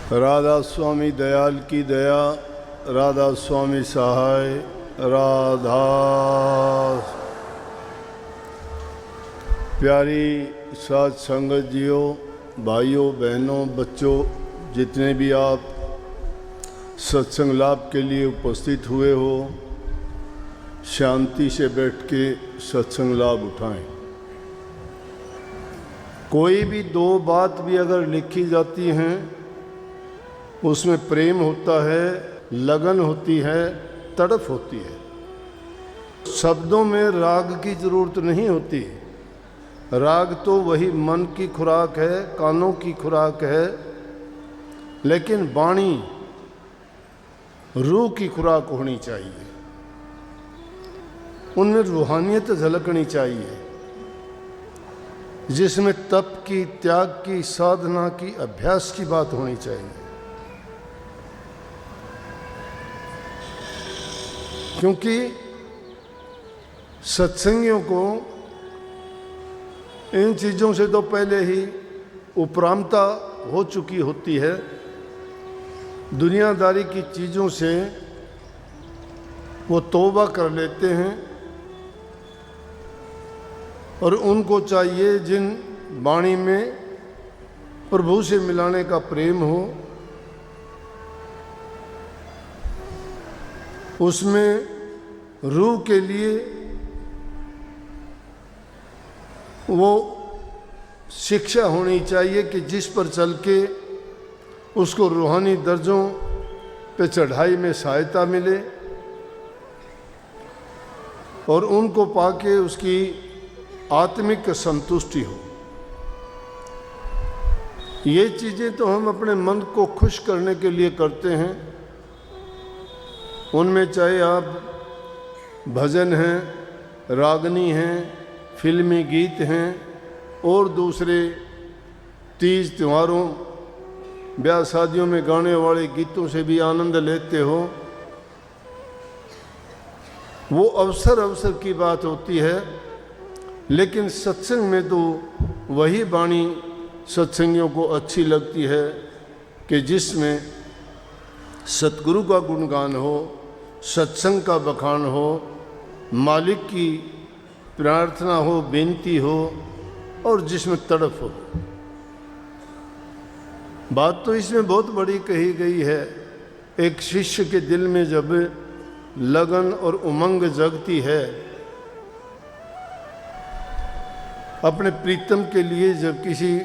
राधा स्वामी दयाल की दया, राधा स्वामी सहाय, राधा। प्यारी साथ संगत जियो, भाइयों बहनों बच्चों, जितने भी आप सत्संग लाभ के लिए उपस्थित हुए हो, शांति से बैठ के सत्संग लाभ उठाएं। कोई भी दो बात भी अगर लिखी जाती हैं, उसमें प्रेम होता है, लगन होती है, तड़प होती है। शब्दों में राग की जरूरत नहीं होती। राग तो वही मन की खुराक है, कानों की खुराक है, लेकिन वाणी रूह की खुराक होनी चाहिए। उनमें रूहानियत झलकनी चाहिए, जिसमें तप की, त्याग की, साधना की, अभ्यास की बात होनी चाहिए। क्योंकि सत्संगियों को इन चीज़ों से तो पहले ही उपरामता हो चुकी होती है। दुनियादारी की चीज़ों से वो तौबा कर लेते हैं और उनको चाहिए जिन वाणी में प्रभु से मिलाने का प्रेम हो, उसमें रूह के लिए वो शिक्षा होनी चाहिए कि जिस पर चल के उसको रूहानी दर्जों पे चढ़ाई में सहायता मिले और उनको पाके उसकी आत्मिक संतुष्टि हो। ये चीज़ें तो हम अपने मन को खुश करने के लिए करते हैं। उनमें चाहे आप भजन हैं, रागनी हैं, फिल्मी गीत हैं और दूसरे तीज त्योहारों, ब्याह शादियों में गाने वाले गीतों से भी आनंद लेते हो। वो अवसर अवसर की बात होती है, लेकिन सत्संग में तो वही वाणी सत्संगियों को अच्छी लगती है कि जिसमें सतगुरु का गुणगान हो, सत्संग का बखान हो, मालिक की प्रार्थना हो, बेनती हो और जिसमें तड़प हो। बात तो इसमें बहुत बड़ी कही गई है। एक शिष्य के दिल में जब लगन और उमंग जगती है, अपने प्रीतम के लिए जब किसी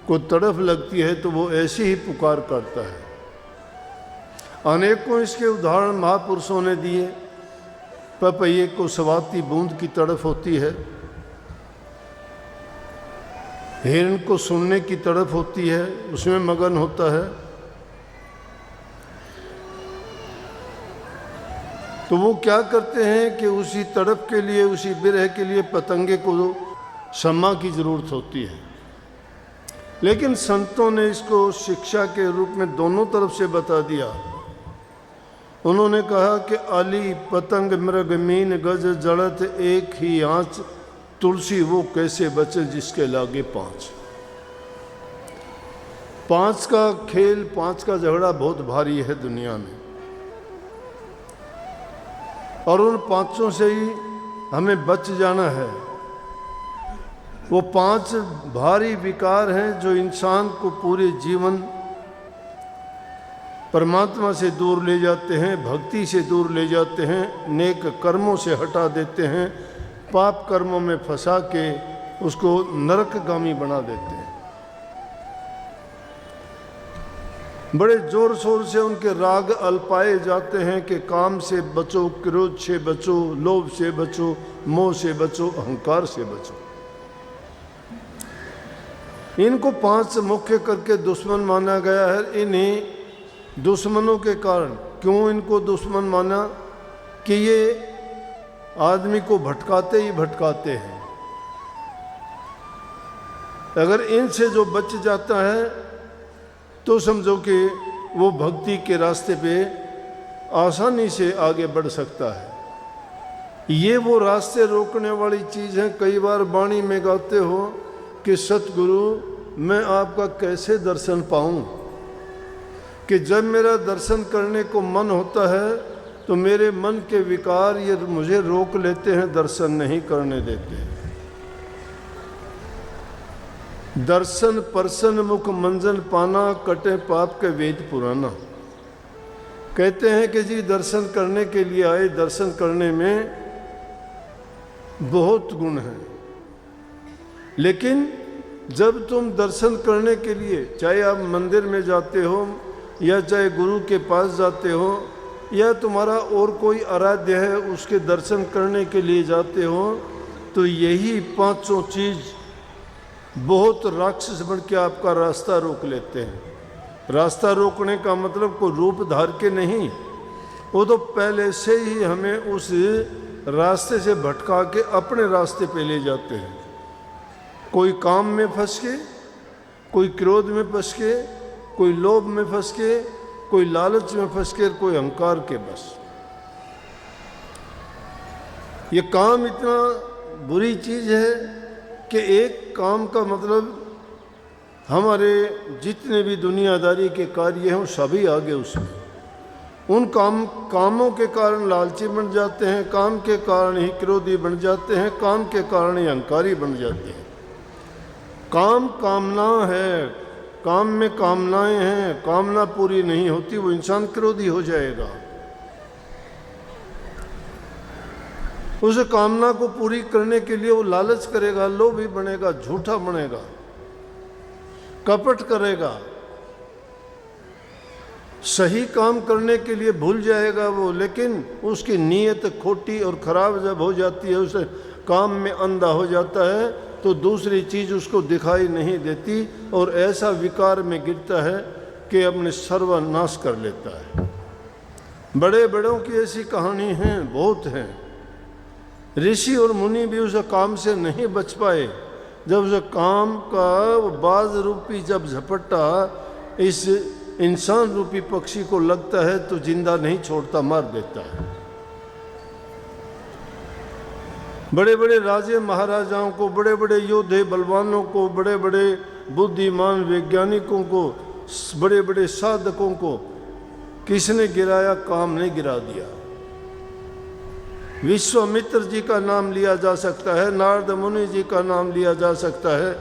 को तड़प लगती है, तो वो ऐसे ही पुकार करता है। अनेकों इसके उदाहरण महापुरुषों ने दिए। पपैये को सवाती बूंद की तड़प होती है, हिरण को सुनने की तड़प होती है, उसमें मगन होता है। तो वो क्या करते हैं कि उसी तड़प के लिए, उसी विरह के लिए पतंगे को सम्मा की जरूरत होती है। लेकिन संतों ने इसको शिक्षा के रूप में दोनों तरफ से बता दिया। उन्होंने कहा कि अली पतंग मृग मीन गज जड़त एक ही आँच, तुलसी वो कैसे बचे जिसके लागे पाँच। पाँच का खेल, पाँच का झगड़ा बहुत भारी है दुनिया में, और उन पाँचों से ही हमें बच जाना है। वो पांच भारी विकार हैं जो इंसान को पूरे जीवन परमात्मा से दूर ले जाते हैं, भक्ति से दूर ले जाते हैं, नेक कर्मों से हटा देते हैं, पाप कर्मों में फंसा के उसको नरकगामी बना देते हैं। बड़े जोर शोर से उनके राग अल्पाए जाते हैं कि काम से बचो, क्रोध से बचो, लोभ से बचो, मोह से बचो, अहंकार से बचो। इनको पांच मुख्य करके दुश्मन माना गया है। इन्हीं दुश्मनों के कारण क्यों इनको दुश्मन माना कि ये आदमी को भटकाते ही भटकाते हैं। अगर इनसे जो बच जाता है तो समझो कि वो भक्ति के रास्ते पे आसानी से आगे बढ़ सकता है। ये वो रास्ते रोकने वाली चीज़ है। कई बार वाणी में गाते हो कि सतगुरु मैं आपका कैसे दर्शन पाऊं। कि जब मेरा दर्शन करने को मन होता है तो मेरे मन के विकार ये मुझे रोक लेते हैं, दर्शन नहीं करने देते। दर्शन परसन मुख मंजन पाना, कटे पाप के वेद पुराना। कहते हैं कि जी दर्शन करने के लिए आए, दर्शन करने में बहुत गुण है, लेकिन जब तुम दर्शन करने के लिए, चाहे आप मंदिर में जाते हो या चाहे गुरु के पास जाते हो या तुम्हारा और कोई आराध्य है उसके दर्शन करने के लिए जाते हो, तो यही पांचों चीज बहुत राक्षस बन के आपका रास्ता रोक लेते हैं। रास्ता रोकने का मतलब कोई रूप धार के नहीं, वो तो पहले से ही हमें उस रास्ते से भटका के अपने रास्ते पे ले जाते हैं। कोई काम में फंस के, कोई क्रोध में फंस के, कोई लोभ में फंस के, कोई लालच में फंस के, कोई अहंकार के बस। ये काम इतना बुरी चीज है कि एक काम का मतलब हमारे जितने भी दुनियादारी के कार्य हैं वो सभी आगे उसमें। उन कामों के कारण लालची बन जाते हैं, काम के कारण ही क्रोधी बन जाते हैं, काम के कारण ही अहंकारी बन जाते हैं। काम कामना है, काम में कामनाएं हैं, कामना पूरी नहीं होती वो इंसान क्रोधी हो जाएगा। उस कामना को पूरी करने के लिए वो लालच करेगा, लोभी बनेगा, झूठा बनेगा, कपट करेगा, सही काम करने के लिए भूल जाएगा वो, लेकिन उसकी नीयत खोटी और खराब जब हो जाती है, उसे काम में अंधा हो जाता है, तो दूसरी चीज उसको दिखाई नहीं देती और ऐसा विकार में गिरता है कि अपने सर्वनाश कर लेता है। बड़े बड़ों की ऐसी कहानी हैं, बहुत हैं। ऋषि और मुनि भी उस काम से नहीं बच पाए। जब उस काम का बाज रूपी जब झपट्टा इस इंसान रूपी पक्षी को लगता है तो जिंदा नहीं छोड़ता, मार देता है। बड़े बड़े राजे महाराजाओं को, बड़े बड़े योद्धे बलवानों को, बड़े बड़े बुद्धिमान वैज्ञानिकों को, बड़े बड़े साधकों को किसने गिराया? काम ने गिरा दिया। विश्वामित्र जी का नाम लिया जा सकता है, नारद मुनि जी का नाम लिया जा सकता है,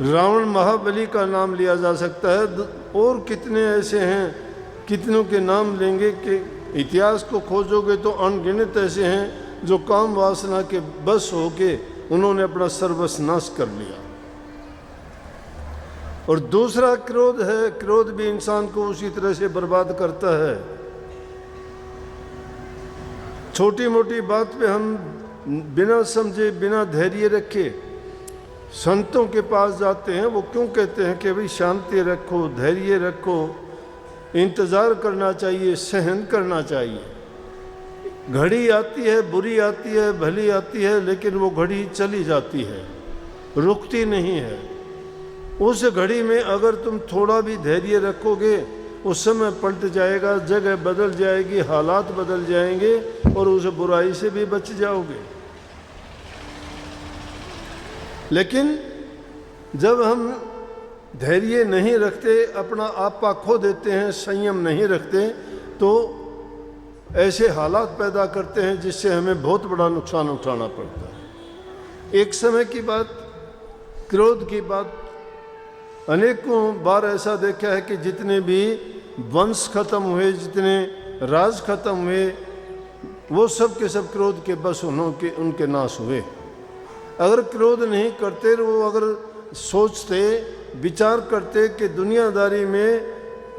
रावण महाबली का नाम लिया जा सकता है, और कितने ऐसे हैं, कितनों के नाम लेंगे कि इतिहास को खोजोगे तो अनगिनत ऐसे हैं जो काम वासना के बस होके उन्होंने अपना सर्वनाश कर लिया। और दूसरा क्रोध है, क्रोध भी इंसान को उसी तरह से बर्बाद करता है। छोटी मोटी बात पे हम बिना समझे, बिना धैर्य रखे संतों के पास जाते हैं। वो क्यों कहते हैं कि भाई शांति रखो, धैर्य रखो, इंतज़ार करना चाहिए, सहन करना चाहिए। घड़ी आती है, बुरी आती है, भली आती है, लेकिन वो घड़ी चली जाती है, रुकती नहीं है। उस घड़ी में अगर तुम थोड़ा भी धैर्य रखोगे, उस समय पलट जाएगा, जगह बदल जाएगी, हालात बदल जाएंगे और उस बुराई से भी बच जाओगे। लेकिन जब हम धैर्य नहीं रखते, अपना आपा खो देते हैं, संयम नहीं रखते, तो ऐसे हालात पैदा करते हैं जिससे हमें बहुत बड़ा नुकसान उठाना पड़ता है। एक समय की बात, क्रोध की बात, अनेकों बार ऐसा देखा है कि जितने भी वंश खत्म हुए, जितने राज खत्म हुए, वो सब के सब क्रोध के बस उनके नाश हुए। अगर क्रोध नहीं करते, वो अगर सोचते, विचार करते कि दुनियादारी में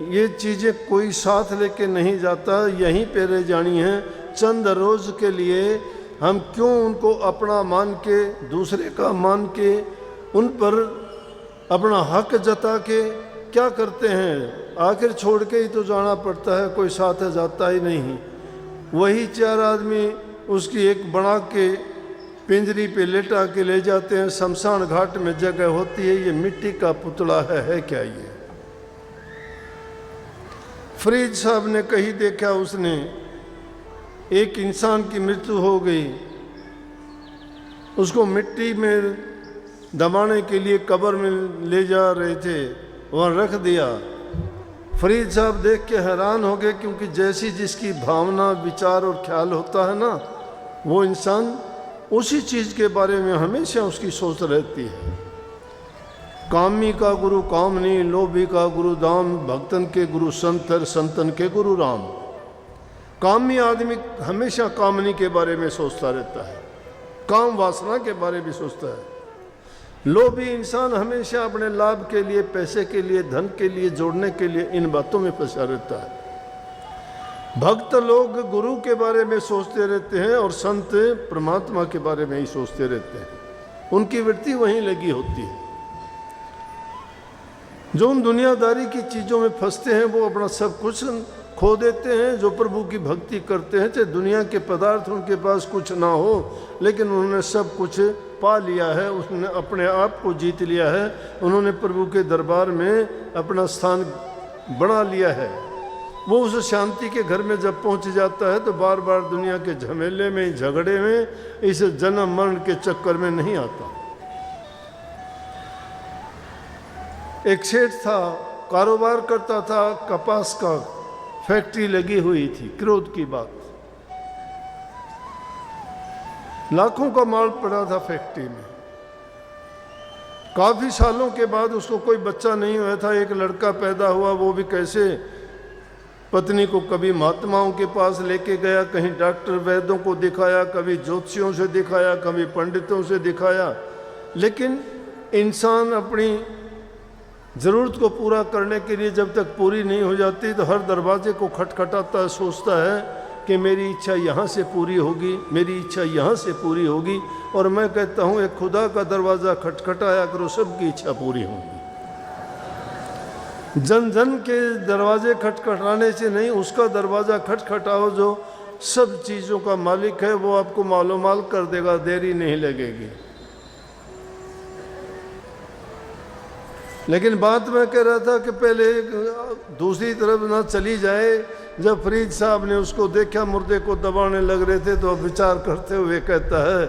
ये चीज़ें कोई साथ लेके नहीं जाता, यहीं पे रह जानी है, चंद रोज़ के लिए हम क्यों उनको अपना मान के, दूसरे का मान के, उन पर अपना हक जता के क्या करते हैं? आखिर छोड़ के ही तो जाना पड़ता है, कोई साथ जाता ही नहीं। वही चार आदमी उसकी एक बना के पिंजरी पे लेटा के ले जाते हैं। शमशान घाट में जगह होती है, ये मिट्टी का पुतला है क्या ये? फरीद साहब ने कहीं देखा, उसने एक इंसान की मृत्यु हो गई, उसको मिट्टी में दबाने के लिए कब्र में ले जा रहे थे, वहाँ रख दिया। फरीद साहब देख के हैरान हो गए, क्योंकि जैसी जिसकी भावना, विचार और ख्याल होता है ना, वो इंसान उसी चीज़ के बारे में हमेशा उसकी सोच रहती है। कामी का गुरु कामनी, लोभी का गुरु दाम, भक्तन के गुरु संत, संतन के गुरु राम। कामी आदमी हमेशा कामनी के बारे में सोचता रहता है, काम वासना के बारे में सोचता है। लोभी इंसान हमेशा अपने लाभ के लिए, पैसे के लिए, धन के लिए, जोड़ने के लिए इन बातों में फंसा रहता है। भक्त लोग गुरु के बारे में सोचते रहते हैं और संत परमात्मा के बारे में ही सोचते रहते हैं। उनकी वृत्ति वहीं लगी होती है। जो उन दुनियादारी की चीज़ों में फंसते हैं वो अपना सब कुछ खो देते हैं। जो प्रभु की भक्ति करते हैं, चाहे दुनिया के पदार्थ उनके पास कुछ ना हो, लेकिन उन्होंने सब कुछ पा लिया है, उसने अपने आप को जीत लिया है, उन्होंने प्रभु के दरबार में अपना स्थान बना लिया है। वो उस शांति के घर में जब पहुंच जाता है तो बार बार दुनिया के झमेले में, झगड़े में, इस जन्म मरण के चक्कर में नहीं आता। एक सेठ था, कारोबार करता था, कपास का फैक्ट्री लगी हुई थी। क्रोध की बात, लाखों का माल पड़ा था फैक्ट्री में। काफी सालों के बाद उसको कोई बच्चा नहीं हुआ था। एक लड़का पैदा हुआ, वो भी कैसे, पत्नी को कभी महात्माओं के पास लेके गया, कहीं डॉक्टर वैद्यों को दिखाया, कभी ज्योतिषियों से दिखाया, कभी पंडितों से दिखाया, लेकिन इंसान अपनी ज़रूरत को पूरा करने के लिए जब तक पूरी नहीं हो जाती तो हर दरवाजे को खटखटाता है, सोचता है कि मेरी इच्छा यहाँ से पूरी होगी, मेरी इच्छा यहाँ से पूरी होगी। और मैं कहता हूँ एक खुदा का दरवाज़ा खटखटाया करो, सबकी इच्छा पूरी होगी। जन जन के दरवाजे खटखटाने से नहीं, उसका दरवाज़ा खटखटाओ जो सब चीज़ों का मालिक है, वो आपको मालोमाल कर देगा, देरी नहीं लगेगी। लेकिन बात मैं कह रहा था कि पहले दूसरी तरफ ना चली जाए। जब फरीद साहब ने उसको देखा मुर्दे को दबाने लग रहे थे, तो अब विचार करते हुए कहता है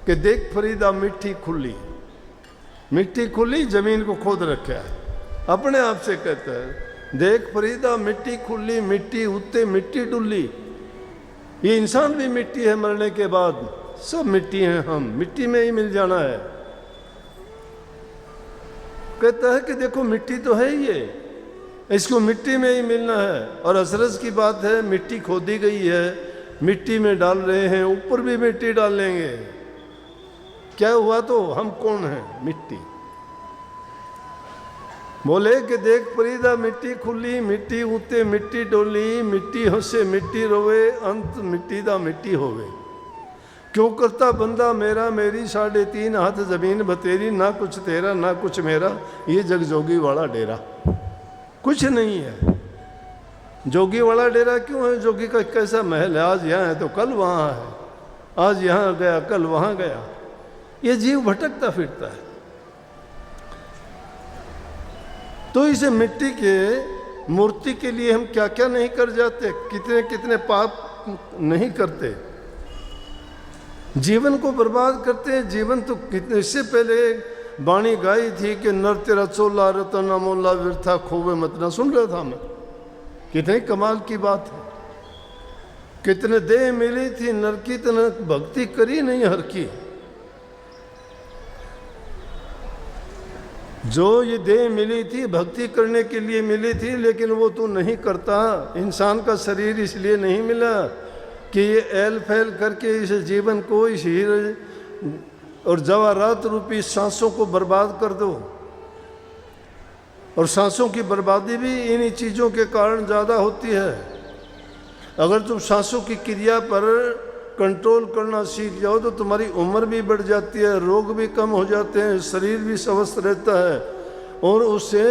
कि देख फरीदा, मिट्टी खुली, मिट्टी खुली, जमीन को खोद रखा है। अपने आप से कहता है, देख फरीदा, मिट्टी खुली, मिट्टी उत्ते, मिट्टी डुल्ली। ये इंसान भी मिट्टी है, मरने के बाद सब मिट्टी हैं, हम मिट्टी में ही मिल जाना है। कहता है कि देखो मिट्टी तो है ये, इसको मिट्टी में ही मिलना है। और अजरज की बात है, मिट्टी खोदी गई है, मिट्टी में डाल रहे हैं, ऊपर भी मिट्टी डालेंगे। क्या हुआ तो हम कौन हैं? मिट्टी। बोले कि देख फरीदा, मिट्टी खुली, मिट्टी उते, मिट्टी डोली, मिट्टी हंसे, मिट्टी रोवे, अंत मिट्टी दा मिट्टी होवे। क्यों करता बंदा मेरा मेरी, 3.5 हाथ जमीन बतेरी, ना कुछ तेरा ना कुछ मेरा, ये जग जोगी वाला डेरा। कुछ नहीं है। जोगी वाला डेरा क्यों है? जोगी का कैसा महल है, आज यहाँ है तो कल वहाँ है, आज यहाँ गया कल वहाँ गया। ये जीव भटकता फिरता है। तो इसे मिट्टी के मूर्ति के लिए हम क्या क्या नहीं कर जाते, कितने कितने पाप नहीं करते, जीवन को बर्बाद करते हैं। जीवन तो कितने, इससे पहले बाणी गाई थी कि नर तेरा चोला रतन अमोला व्यर्था खोवे मत ना। सुन रहा था मैं, कितनी कमाल की बात है। कितने देह मिली थी नर की, तना भक्ति करी नहीं हर की। जो ये देह मिली थी भक्ति करने के लिए मिली थी, लेकिन वो तू नहीं करता। इंसान का शरीर इसलिए नहीं मिला कि ये एल फैल करके इस जीवन को, इस हीरे और जवाहरात रूपी सांसों को बर्बाद कर दो। और सांसों की बर्बादी भी इन्हीं चीज़ों के कारण ज़्यादा होती है। अगर तुम सांसों की क्रिया पर कंट्रोल करना सीख जाओ तो तुम्हारी उम्र भी बढ़ जाती है, रोग भी कम हो जाते हैं, शरीर भी स्वस्थ रहता है, और उससे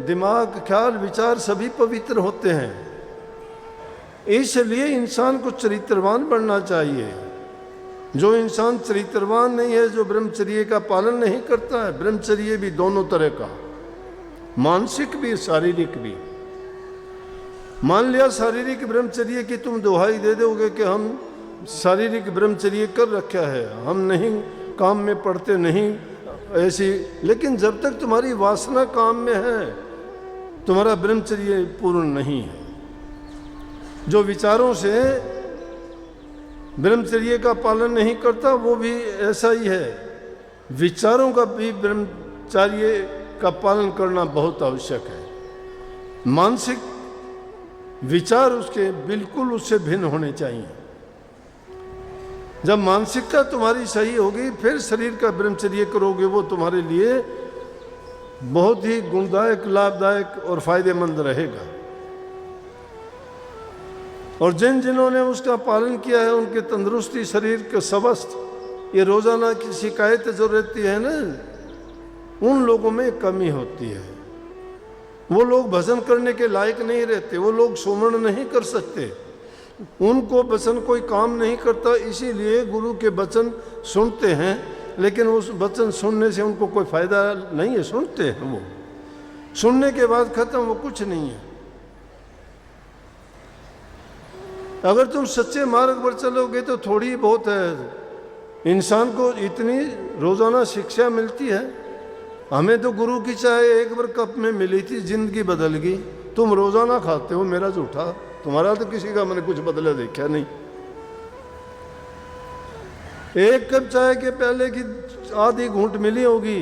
दिमाग, ख्याल, विचार सभी पवित्र होते हैं। इसलिए इंसान को चरित्रवान बनना चाहिए। जो इंसान चरित्रवान नहीं है, जो ब्रह्मचर्य का पालन नहीं करता है, ब्रह्मचर्य भी दोनों तरह का, मानसिक भी शारीरिक भी। मान लिया शारीरिक ब्रह्मचर्य की तुम दुहाई दे दोगे कि हम शारीरिक ब्रह्मचर्य कर रखा है, हम नहीं काम में पड़ते नहीं ऐसी, लेकिन जब तक तुम्हारी वासना काम में है तुम्हारा ब्रह्मचर्य पूर्ण नहीं है। जो विचारों से ब्रह्मचर्य का पालन नहीं करता वो भी ऐसा ही है। विचारों का भी ब्रह्मचर्य का पालन करना बहुत आवश्यक है। मानसिक विचार उसके बिल्कुल उससे भिन्न होने चाहिए। जब मानसिकता तुम्हारी सही होगी फिर शरीर का ब्रह्मचर्य करोगे, वो तुम्हारे लिए बहुत ही गुणदायक, लाभदायक और फायदेमंद रहेगा। और जिन्होंने उसका पालन किया है उनके तंदुरुस्ती, शरीर के स्वस्थ, ये रोजाना की शिकायत जो रहती है ना, उन लोगों में कमी होती है। वो लोग भजन करने के लायक नहीं रहते, वो लोग सुमरण नहीं कर सकते, उनको वचन कोई काम नहीं करता, इसीलिए गुरु के वचन सुनते हैं, लेकिन उस वचन सुनने से उनको कोई फायदा नहीं है। सुनते हैं, वो सुनने के बाद खत्म, वो कुछ नहीं है। अगर तुम सच्चे मार्ग पर चलोगे तो थोड़ी बहुत है, इंसान को इतनी रोजाना शिक्षा मिलती है। हमें तो गुरु की चाय एक बार कप में मिली थी, जिंदगी बदल गई। तुम रोजाना खाते हो, मेरा झूठा, तुम्हारा तो किसी का मैंने कुछ बदला देखा नहीं। एक कप चाय के पहले की आधी घूंट मिली होगी,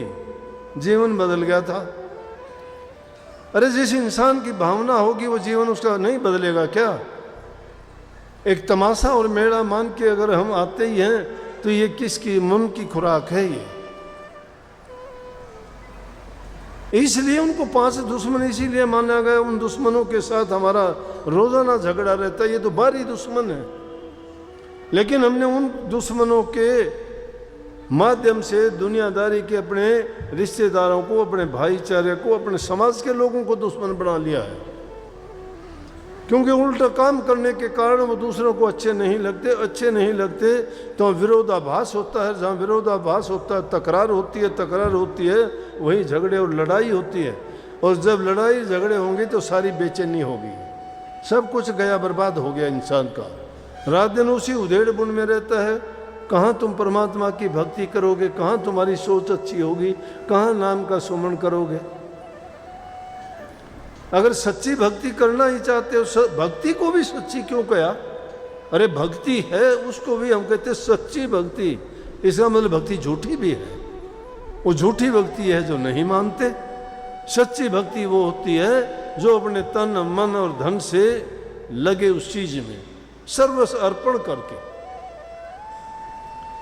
जीवन बदल गया था। अरे जिस इंसान की भावना होगी वो जीवन उसका नहीं बदलेगा क्या? एक तमाशा और मेला मान के अगर हम आते ही हैं तो ये किसकी मन की खुराक है? ये इसलिए उनको 5 दुश्मन इसीलिए माना गया। उन दुश्मनों के साथ हमारा रोजाना झगड़ा रहता है, ये तो बाहरी दुश्मन है। लेकिन हमने उन दुश्मनों के माध्यम से दुनियादारी के अपने रिश्तेदारों को, अपने भाईचारे को, अपने समाज के लोगों को दुश्मन बना लिया है। क्योंकि उल्टा काम करने के कारण वो दूसरों को अच्छे नहीं लगते तो विरोधाभास होता है। जहाँ विरोधाभास होता है तकरार होती है, वही झगड़े और लड़ाई होती है। और जब लड़ाई झगड़े होंगे तो सारी बेचैनी होगी, सब कुछ गया, बर्बाद हो गया इंसान का। रात दिन उसी उधेड़ बुन में रहता है। कहाँ तुम परमात्मा की भक्ति करोगे, कहाँ तुम्हारी सोच अच्छी होगी, कहाँ नाम का सुमरण करोगे? अगर सच्ची भक्ति करना ही चाहते हो, भक्ति को भी सच्ची क्यों कहा? अरे भक्ति है, उसको भी हम कहते सच्ची भक्ति। इसका मतलब भक्ति झूठी भी है। वो झूठी भक्ति है जो नहीं मानते। सच्ची भक्ति वो होती है जो अपने तन, मन और धन से लगे उस चीज में, सर्वस्व अर्पण करके।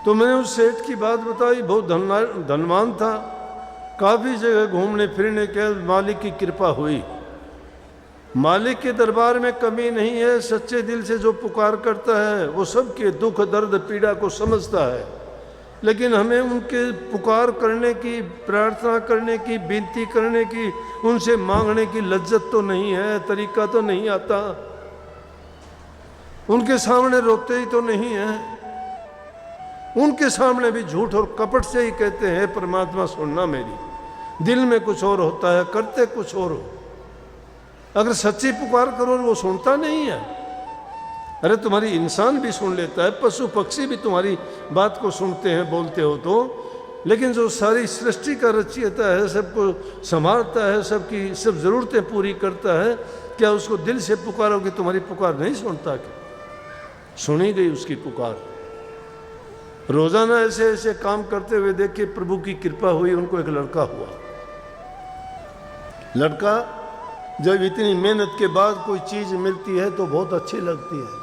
तो मैंने उस सेठ की बात बताई, बहुत धनवान था, काफी जगह घूमने फिरने के मालिक की कृपा हुई। मालिक के दरबार में कमी नहीं है। सच्चे दिल से जो पुकार करता है वो सबके दुख, दर्द, पीड़ा को समझता है। लेकिन हमें उनके पुकार करने की, प्रार्थना करने की, विनती करने की, उनसे मांगने की लज्जत तो नहीं है, तरीका तो नहीं आता। उनके सामने रोते ही तो नहीं है, उनके सामने भी झूठ और कपट से ही कहते हैं परमात्मा सुनना मेरी। दिल में कुछ और होता है, करते कुछ और हो। अगर सच्ची पुकार करो वो सुनता नहीं है। अरे तुम्हारी इंसान भी सुन लेता है, पशु पक्षी भी तुम्हारी बात को सुनते हैं, बोलते हो तो। लेकिन जो सारी सृष्टि का रचयिता है, सबको संभालता है, सबकी सब जरूरतें पूरी करता है, क्या उसको दिल से पुकारोगे तुम्हारी पुकार नहीं सुनता? क्या सुनी गई उसकी पुकार? रोजाना ऐसे ऐसे काम करते हुए देखे, प्रभु की कृपा हुई, उनको एक लड़का हुआ। लड़का जब इतनी मेहनत के बाद कोई चीज मिलती है तो बहुत अच्छी लगती है।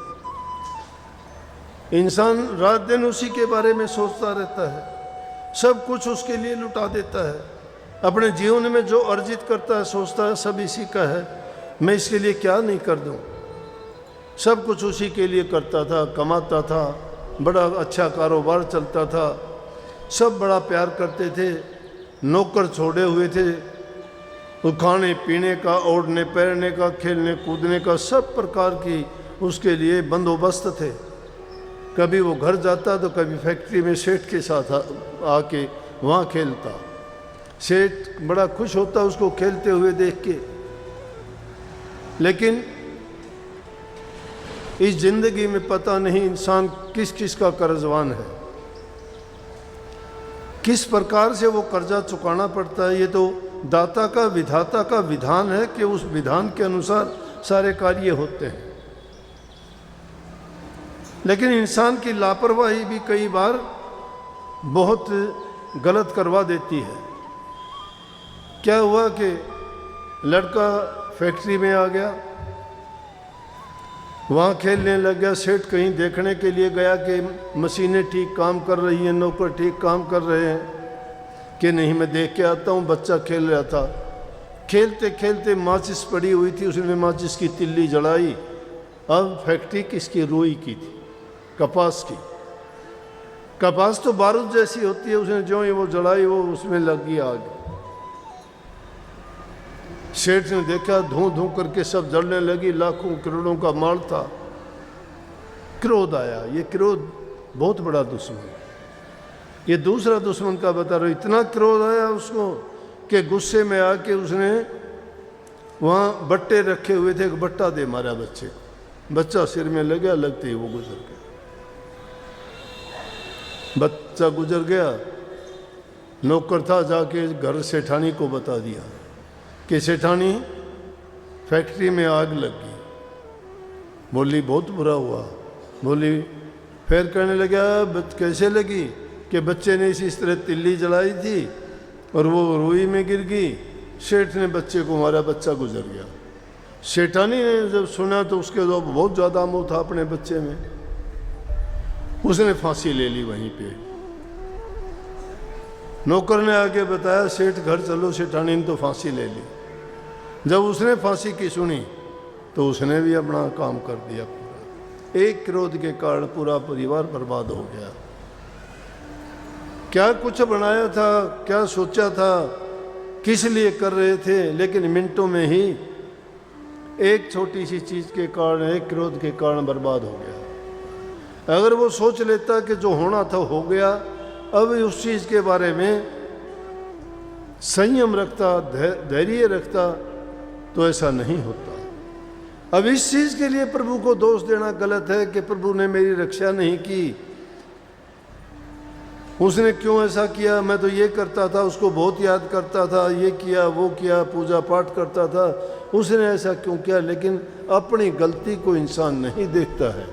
इंसान रात दिन उसी के बारे में सोचता रहता है, सब कुछ उसके लिए लुटा देता है। अपने जीवन में जो अर्जित करता है सोचता है सब इसी का है, मैं इसके लिए क्या नहीं कर दूं। सब कुछ उसी के लिए करता था, कमाता था, बड़ा अच्छा कारोबार चलता था, सब बड़ा प्यार करते थे, नौकर छोड़े हुए थे, वो खाने पीने का, ओढ़ने पहनने का, खेलने कूदने का, सब प्रकार की उसके लिए बंदोबस्त थे। कभी वो घर जाता तो कभी फैक्ट्री में सेठ के साथ आके वहाँ खेलता। सेठ बड़ा खुश होता उसको खेलते हुए देख के। लेकिन इस जिंदगी में पता नहीं इंसान किस किस का कर्जवान है, किस प्रकार से वो कर्जा चुकाना पड़ता है, ये तो दाता का, विधाता का विधान है कि उस विधान के अनुसार सारे कार्य होते हैं। लेकिन इंसान की लापरवाही भी कई बार बहुत गलत करवा देती है। क्या हुआ कि लड़का फैक्ट्री में आ गया, वहाँ खेलने लग गया। सेठ कहीं देखने के लिए गया कि मशीनें ठीक काम कर रही हैं, नौकर ठीक काम कर रहे हैं कि नहीं, मैं देख के आता हूँ। बच्चा खेल रहा था, खेलते खेलते माचिस पड़ी हुई थी, उसने माचिस की तिल्ली जलाई। अब फैक्ट्री किसकी? रुई की थी, कपास की। कपास तो बारूद जैसी होती है, उसने जो ही वो जलाई वो उसमें लग गई आग। सेठ ने देखा, धूं धूं करके सब जलने लगी, लाखों करोड़ों का माल था। क्रोध आया। ये क्रोध बहुत बड़ा दुश्मन, ये दूसरा दुश्मन का बता रहा हूं। इतना क्रोध आया उसको कि गुस्से में आके उसने वहाँ बट्टे रखे हुए थे, एक बट्टा दे मारा बच्चे को। बच्चा सिर में लगा, लगते ही वो गुजर गया। बच्चा गुजर गया। नौकर था, जाके घर सेठानी को बता दिया कि सेठानी फैक्ट्री में आग लग गई। बोली बहुत बुरा हुआ। बोली फिर कहने लगा कैसे लगी? कि बच्चे ने इस तरह तिल्ली जलाई थी और वो रुई में गिर गई। सेठ ने बच्चे को मारा, बच्चा गुजर गया। सेठानी ने जब सुना तो उसके तो बहुत ज़्यादा मोह था अपने बच्चे में, उसने फांसी ले ली वहीं पे। नौकर ने आके बताया सेठ घर चलो, सेठानी ने तो फांसी ले ली। जब उसने फांसी की सुनी तो उसने भी अपना काम कर दिया पूरा। एक क्रोध के कारण पूरा परिवार बर्बाद हो गया। क्या कुछ बनाया था, क्या सोचा था, किस लिए कर रहे थे, लेकिन मिनटों में ही एक छोटी सी चीज़ के कारण, एक क्रोध के कारण बर्बाद हो गया। अगर वो सोच लेता कि जो होना था हो गया, अब उस चीज़ के बारे में संयम रखता, धैर्य रखता, तो ऐसा नहीं होता। अब इस चीज़ के लिए प्रभु को दोष देना गलत है कि प्रभु ने मेरी रक्षा नहीं की, उसने क्यों ऐसा किया, मैं तो ये करता था, उसको बहुत याद करता था, ये किया वो किया, पूजा पाठ करता था, उसने ऐसा क्यों किया। लेकिन अपनी गलती को इंसान नहीं देखता है,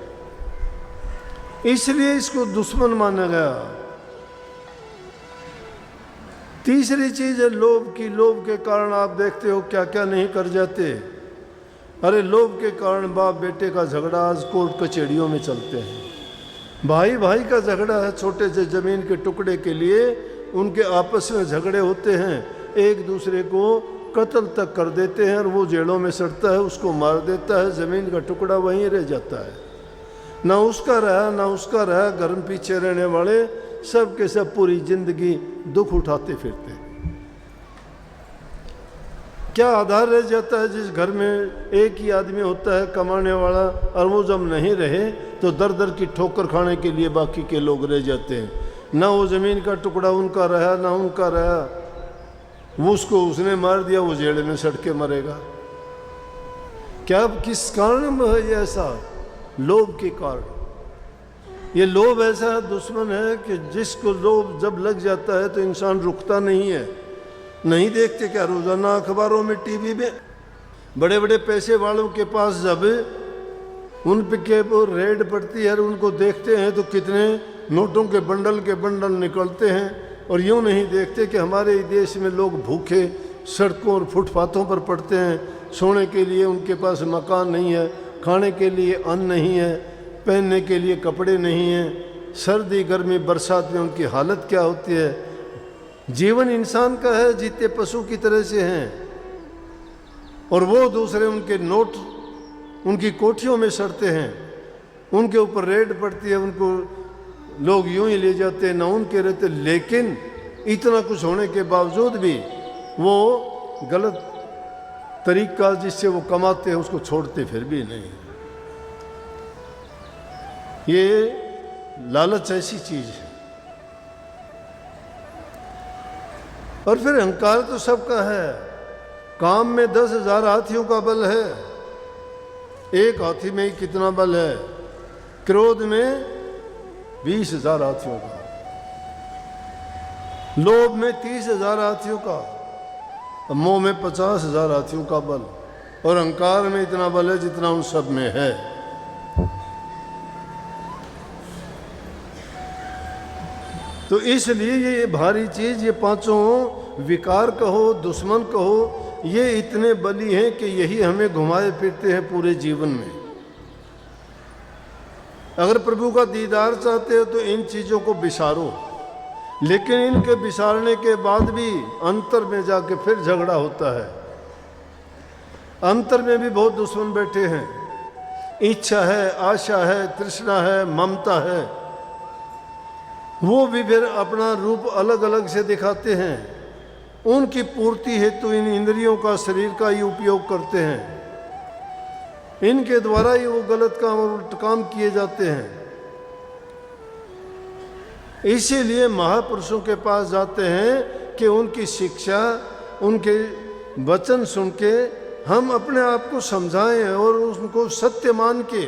इसलिए इसको दुश्मन माना गया। तीसरी चीज है लोभ की। लोभ के कारण आप देखते हो क्या क्या नहीं कर जाते। अरे लोभ के कारण बाप बेटे का झगड़ा आज कोर्ट कचहरियों में चलते हैं। भाई भाई का झगड़ा है, छोटे से जमीन के टुकड़े के लिए उनके आपस में झगड़े होते हैं, एक दूसरे को कत्ल तक कर देते हैं और वो जेलों में सड़ता है, उसको मार देता है, ज़मीन का टुकड़ा वहीं रह जाता है। ना उसका रहा ना उसका रहा, घर में पीछे रहने वाले सब के सब पूरी जिंदगी दुख उठाते फिरते। क्या आधार रह जाता है जिस घर में एक ही आदमी होता है कमाने वाला, और वो जब नहीं रहे तो दर दर की ठोकर खाने के लिए बाकी के लोग रह जाते हैं। ना वो ज़मीन का टुकड़ा उनका रहा ना उनका रहा, वो उसको उसने मार दिया, वो जेल में सड़ के मरेगा। क्या किस कारण है ये ऐसा? लोभ के कारण। ये लोभ ऐसा दुश्मन है कि जिसको लोभ जब लग जाता है तो इंसान रुकता नहीं है। नहीं देखते क्या रोजाना अखबारों में, टीवी में बड़े बड़े पैसे वालों के पास जब उन पे के वो रेड पड़ती है, उनको देखते हैं तो कितने नोटों के बंडल निकलते हैं, और यूँ नहीं देखते कि हमारे देश में लोग भूखे सड़कों और फुटपाथों पर पड़ते हैं, सोने के लिए उनके पास मकान नहीं है, खाने के लिए अन्न नहीं है, पहनने के लिए कपड़े नहीं हैं, सर्दी गर्मी बरसात में उनकी हालत क्या होती है। जीवन इंसान का है, जीते पशु की तरह से हैं, और वो दूसरे उनके नोट उनकी कोठियों में सड़ते हैं, उनके ऊपर रेड पड़ती है, उनको लोग यूं ही ले जाते हैं, ना उनके रहते। लेकिन इतना कुछ होने के बावजूद भी वो गलत तरीका जिससे वो कमाते हैं उसको छोड़ते फिर भी नहीं। ये लालच ऐसी चीज है। और फिर अहंकार तो सबका है। काम में 10,000 हाथियों का बल है, एक हाथी में ही कितना बल है। क्रोध में 20,000 हाथियों का, लोभ में 30,000 हाथियों का। मोह में 50,000 हाथियों का बल, और अहंकार में इतना बल है जितना उन सब में है। तो इसलिए ये भारी चीज, ये पांचों विकार कहो, दुश्मन कहो, ये इतने बली हैं कि यही हमें घुमाए फिरते हैं पूरे जीवन में। अगर प्रभु का दीदार चाहते हो तो इन चीजों को बिसारो, लेकिन इनके बिसारने के बाद भी अंतर में जाके फिर झगड़ा होता है। अंतर में भी बहुत दुश्मन बैठे हैं। इच्छा है, आशा है, तृष्णा है, ममता है, वो भी फिर अपना रूप अलग अलग से दिखाते हैं। उनकी पूर्ति हेतु इन इंद्रियों का, शरीर का ही उपयोग करते हैं। इनके द्वारा ही वो गलत काम और उल्ट काम किए जाते हैं। इसीलिए महापुरुषों के पास जाते हैं कि उनकी शिक्षा, उनके वचन सुन के हम अपने आप को समझाएं और उनको सत्य मान के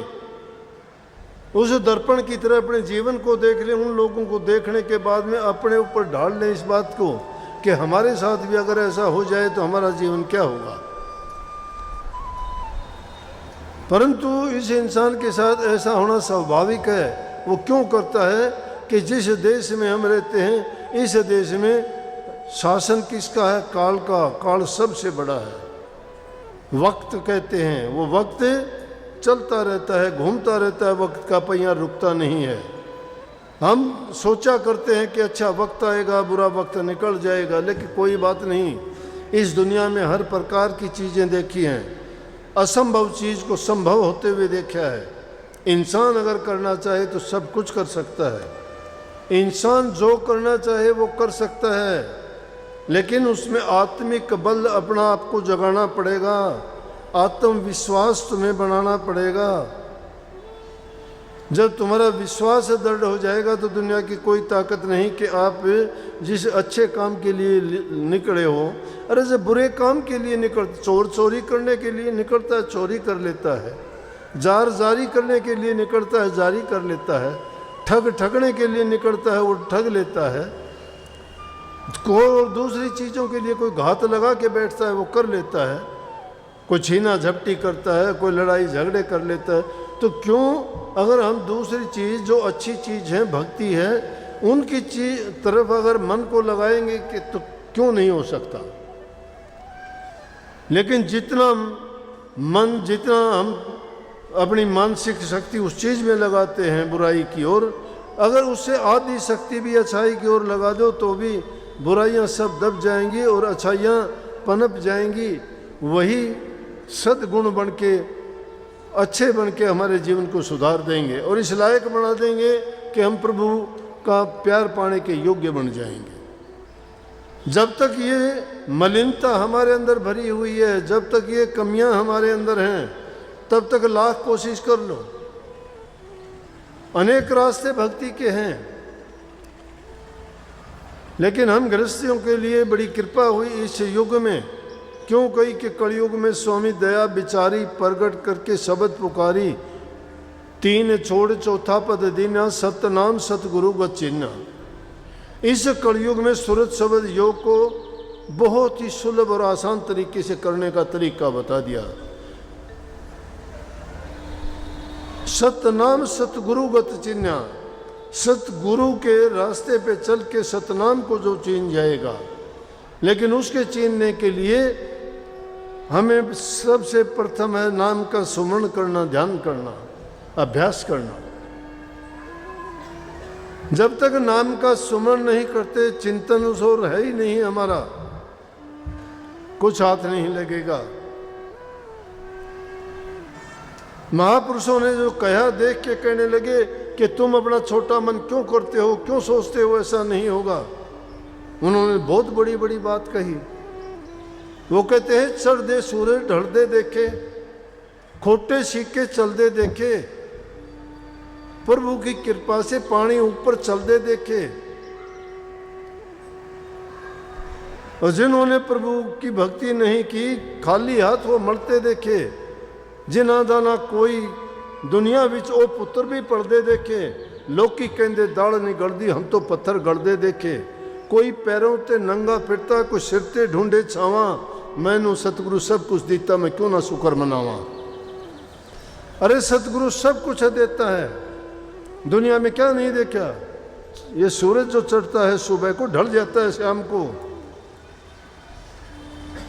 उस दर्पण की तरह अपने जीवन को देख लें। उन लोगों को देखने के बाद में अपने ऊपर ढाल लें इस बात को कि हमारे साथ भी अगर ऐसा हो जाए तो हमारा जीवन क्या होगा। परंतु इस इंसान के साथ ऐसा होना स्वाभाविक है। वो क्यों करता है कि जिस देश में हम रहते हैं, इस देश में शासन किसका है? काल का। काल सबसे बड़ा है। वक्त कहते हैं, वो वक्त चलता रहता है, घूमता रहता है, वक्त का पहिया रुकता नहीं है। हम सोचा करते हैं कि अच्छा वक्त आएगा, बुरा वक्त निकल जाएगा, लेकिन कोई बात नहीं। इस दुनिया में हर प्रकार की चीज़ें देखी हैं, असंभव चीज़ को संभव होते हुए देखा है। इंसान अगर करना चाहे तो सब कुछ कर सकता है। इंसान जो करना चाहे वो कर सकता है, लेकिन उसमें आत्मिक बल अपना आप को जगाना पड़ेगा, आत्मविश्वास तुम्हें बनाना पड़ेगा। जब तुम्हारा विश्वास दृढ़ हो जाएगा तो दुनिया की कोई ताकत नहीं कि आप जिस अच्छे काम के लिए निकले हो, अरे जब बुरे काम के लिए निकलते, चोर चोरी करने के लिए निकलता है, चोरी कर लेता है। जार जारी करने के लिए निकलता है, जारी कर लेता है। ठग ठगने के लिए निकलता है, वो ठग लेता है। कोई दूसरी चीज़ों के लिए कोई घात लगा के बैठता है, वो कर लेता है। कोई छीना झपटी करता है, कोई लड़ाई झगड़े कर लेता है। तो क्यों, अगर हम दूसरी चीज़ जो अच्छी चीज़ है, भक्ति है, उनकी चीज तरफ अगर मन को लगाएंगे कि तो क्यों नहीं हो सकता। लेकिन जितना हम अपनी मानसिक शक्ति उस चीज़ में लगाते हैं बुराई की ओर, अगर उससे आधी शक्ति भी अच्छाई की ओर लगा दो तो भी बुराइयां सब दब जाएंगी और अच्छाइयां पनप जाएंगी। वही सद्गुण बन के, अच्छे बन के हमारे जीवन को सुधार देंगे और इस लायक बना देंगे कि हम प्रभु का प्यार पाने के योग्य बन जाएंगे। जब तक ये मलिनता हमारे अंदर भरी हुई है, जब तक ये कमियां हमारे अंदर हैं, तब तक लाख कोशिश कर लो। अनेक रास्ते भक्ति के हैं, लेकिन हम गृहस्थियों के लिए बड़ी कृपा हुई इस युग में। क्यों कही कि कलयुग में स्वामी दया बिचारी प्रगट करके शब्द पुकारी, तीन छोड़ चौथा पद दीना, सत्य नाम सतगुरु ग चिन्ह। इस कलयुग में सूरत शब्द योग को बहुत ही सुलभ और आसान तरीके से करने का तरीका बता दिया। सत्य नाम सतगुरु गत चिन्ह, सतगुरु के रास्ते पे चल के सतनाम को जो चीन जाएगा, लेकिन उसके चीनने के लिए हमें सबसे प्रथम है नाम का सुमरण करना, ध्यान करना, अभ्यास करना। जब तक नाम का सुमरण नहीं करते, चिंतन उस ओर है ही नहीं हमारा, कुछ हाथ नहीं लगेगा। महापुरुषों ने जो कहा देख के कहने लगे कि तुम अपना छोटा मन क्यों करते हो, क्यों सोचते हो ऐसा नहीं होगा। उन्होंने बहुत बड़ी बड़ी बात कही। वो कहते हैं चढ़ दे सूरज ढल दे देखे, खोटे सिक्के चल दे देखे, प्रभु की कृपा से पानी ऊपर चल दे देखे। और जिन्होंने प्रभु की भक्ति नहीं की, खाली हाथ वो मरते देखे। जिन्हां दा ना कोई दुनिया विच ओ पुत्र भी पढ़दे देखे। लोकी कहंदे दाल नहीं गलदी, हम तो पत्थर गलदे देखे। कोई पैरों ते नंगा फिरता, कोई सिर ते ढूंढे छावां, मैनू सतगुरु सब कुछ देता, मैं क्यों ना शुक्र मनावा। अरे सतगुरु सब कुछ देता है, दुनिया में क्या नहीं देखा। ये सूरज जो चढ़ता है सुबह को, ढल जाता है शाम को।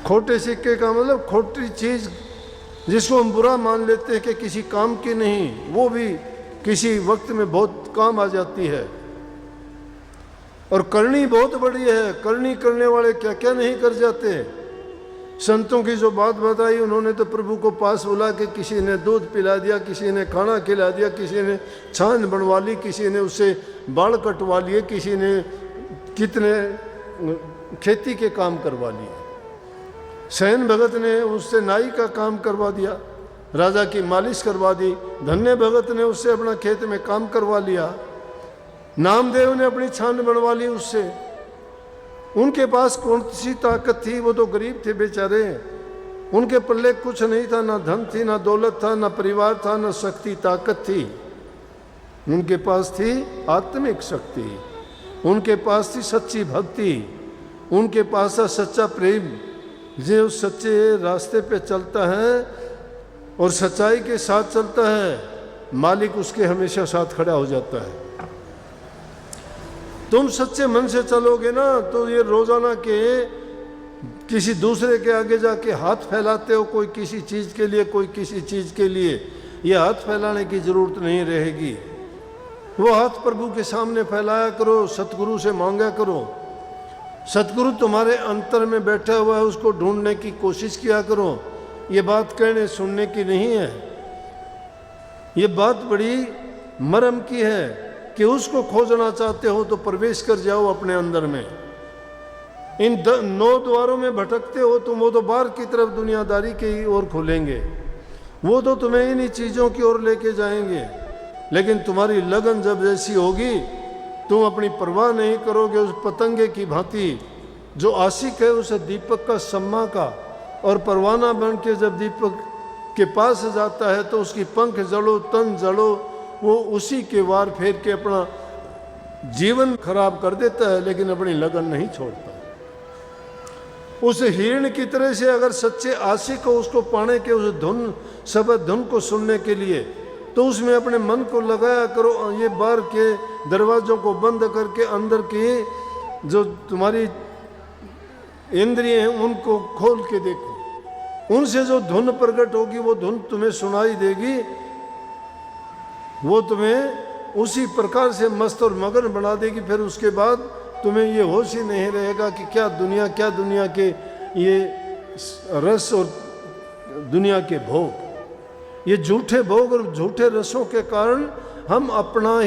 खोटे सिक्के का मतलब खोटी चीज जिसको हम बुरा मान लेते हैं कि किसी काम की नहीं, वो भी किसी वक्त में बहुत काम आ जाती है। और करनी बहुत बड़ी है, करनी करने वाले क्या क्या नहीं कर जाते। संतों की जो बात बताई, उन्होंने तो प्रभु को पास बुला के किसी ने दूध पिला दिया, किसी ने खाना खिला दिया, किसी ने छान बनवा ली, किसी ने उससे बाल कटवा लिए, किसी ने कितने खेती के काम करवा लिए। सैन भगत ने उससे नाई का काम करवा दिया, राजा की मालिश करवा दी। धन्य भगत ने उससे अपना खेत में काम करवा लिया। नामदेव ने अपनी छान बनवा ली उससे। उनके पास कौन सी ताकत थी, वो तो गरीब थे बेचारे। उनके पल्ले कुछ नहीं था, ना धन थी, ना दौलत था, ना परिवार था, ना शक्ति ताकत थी। उनके पास थी आत्मिक शक्ति, उनके पास थी सच्ची भक्ति, उनके पास था सच्चा प्रेम। जो सच्चे रास्ते पे चलता है और सच्चाई के साथ चलता है, मालिक उसके हमेशा साथ खड़ा हो जाता है। तुम सच्चे मन से चलोगे ना, तो ये रोजाना के किसी दूसरे के आगे जाके हाथ फैलाते हो, कोई किसी चीज़ के लिए, कोई किसी चीज़ के लिए, ये हाथ फैलाने की ज़रूरत नहीं रहेगी। वो हाथ प्रभु के सामने फैलाया करो, सतगुरु से मांगा करो। सतगुरु तुम्हारे अंतर में बैठा हुआ है, उसको ढूंढने की कोशिश किया करो। ये बात कहने सुनने की नहीं है, ये बात बड़ी मर्म की है कि उसको खोजना चाहते हो तो प्रवेश कर जाओ अपने अंदर में। इन 9 द्वारों में भटकते हो तुम, वो तो बाहर की तरफ दुनियादारी की ओर खुलेंगे, वो तो तुम्हें इन्हीं चीज़ों की ओर लेके जाएंगे। लेकिन तुम्हारी लगन जब जैसी होगी, तुम अपनी परवाह नहीं करोगे। उस पतंगे की भांति जो आशिक है उसे दीपक का सम्मा का और परवाना बन के जब दीपक के पास जाता है तो उसकी पंख जड़ो तन जड़ो, वो उसी के वार फेर के अपना जीवन खराब कर देता है, लेकिन अपनी लगन नहीं छोड़ता। उस हिरण की तरह से अगर सच्चे आशिक हो, उसको पाने के, उस धुन शब्द धुन को सुनने के लिए, तो उसमें अपने मन को लगाया करो। ये बाहर के दरवाज़ों को बंद करके अंदर की जो तुम्हारी इंद्रिय हैं उनको खोल के देखो। उनसे जो धुन प्रकट होगी वो धुन तुम्हें सुनाई देगी, वो तुम्हें उसी प्रकार से मस्त और मगन बना देगी। फिर उसके बाद तुम्हें ये होश ही नहीं रहेगा कि क्या दुनिया के ये रस और दुनिया के भोग, ये झूठे भोग और झूठे रसों के कारण हम अपना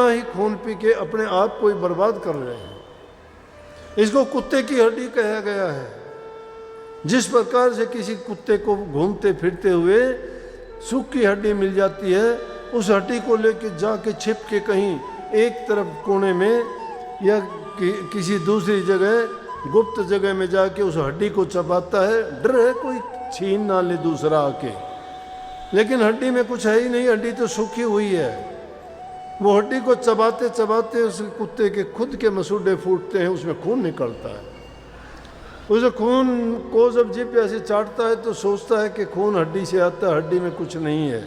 ही खून पी के अपने आप को ही बर्बाद कर रहे हैं। इसको कुत्ते की हड्डी कहा गया है। जिस प्रकार से किसी कुत्ते को घूमते फिरते हुए सूखी हड्डी मिल जाती है, उस हड्डी को लेके जाके छिप के कहीं एक तरफ कोने में या किसी दूसरी जगह गुप्त जगह में जाके उस हड्डी को चबाता है। डर है कोई छीन ना ले दूसरा आके, लेकिन हड्डी में कुछ है ही नहीं, हड्डी तो सूखी हुई है। वो हड्डी को चबाते चबाते उस कुत्ते के खुद के मसूड़े फूटते हैं, उसमें खून निकलता है। उस खून को जब जीभ ऐसे चाटता है तो सोचता है कि खून हड्डी से आता है, हड्डी में कुछ नहीं है।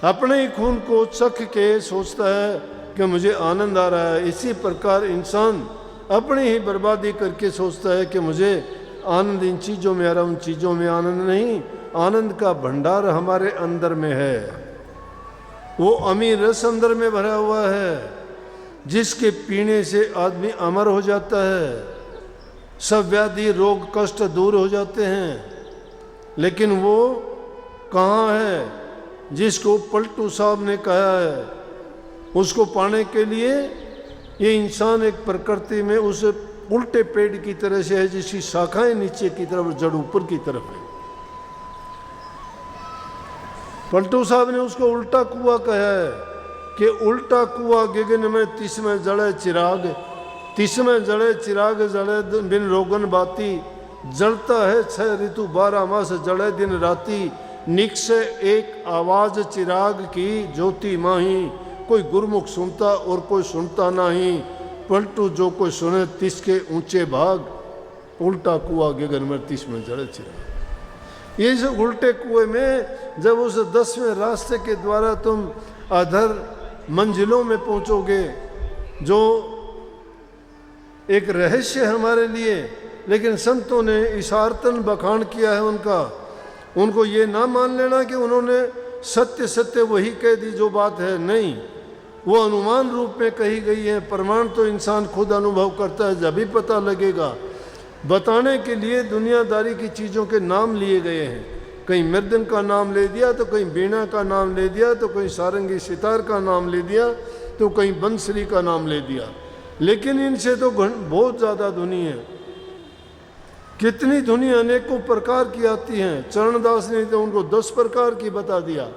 अपने ही खून को चख के सोचता है कि मुझे आनंद आ रहा है। इसी प्रकार इंसान अपनी ही बर्बादी करके सोचता है कि मुझे आनंद इन चीज़ों में आ रहा, उन चीज़ों में आनंद नहीं। आनंद का भंडार हमारे अंदर में है, वो अमीर रस अंदर में भरा हुआ है, जिसके पीने से आदमी अमर हो जाता है। सब व्याधि रोग कष्ट दूर हो जाते हैं। लेकिन वो कहाँ है जिसको पलटू साहब ने कहा है? उसको पाने के लिए ये इंसान एक प्रकृति में उस उल्टे पेड़ की तरह से है, जिसकी शाखाएं नीचे की तरफ, जड़ ऊपर की तरफ है। पलटू साहब ने उसको उल्टा कुआं कहा है कि उल्टा कुआं गगन में तिसमें जड़े चिराग, तिसमें जड़े चिराग जड़े बिन रोगन बाती, जलता है 6 ऋतु 12 मास जड़े दिन राती, निकसे एक आवाज चिराग की ज्योति माही, कोई गुरमुख सुनता और कोई सुनता नहीं, पलटू जो कोई सुने तिसके ऊंचे भाग। उल्टा कुआ गगनमर्तीश में जड़ चिरा। ये जो उल्टे कुएं में जब उस 10वें रास्ते के द्वारा तुम अधर मंजिलों में पहुंचोगे, जो एक रहस्य है हमारे लिए, लेकिन संतों ने इशारतन बखान किया है उनका। उनको ये ना मान लेना कि उन्होंने सत्य सत्य वही कह दी जो बात है, नहीं, वो अनुमान रूप में कही गई है। प्रमाण तो इंसान खुद अनुभव करता है, जब ही पता लगेगा। बताने के लिए दुनियादारी की चीज़ों के नाम लिए गए हैं, कहीं मृदंग का नाम ले दिया तो कहीं बीणा का नाम ले दिया, तो कहीं सारंगी सितार का नाम ले दिया, तो कहीं बंसरी का नाम ले दिया। लेकिन इनसे तो बहुत ज़्यादा धुनी है, कितनी धुनी अनेकों प्रकार की आती हैं। चरणदास ने तो उनको 10 प्रकार की बता दिया,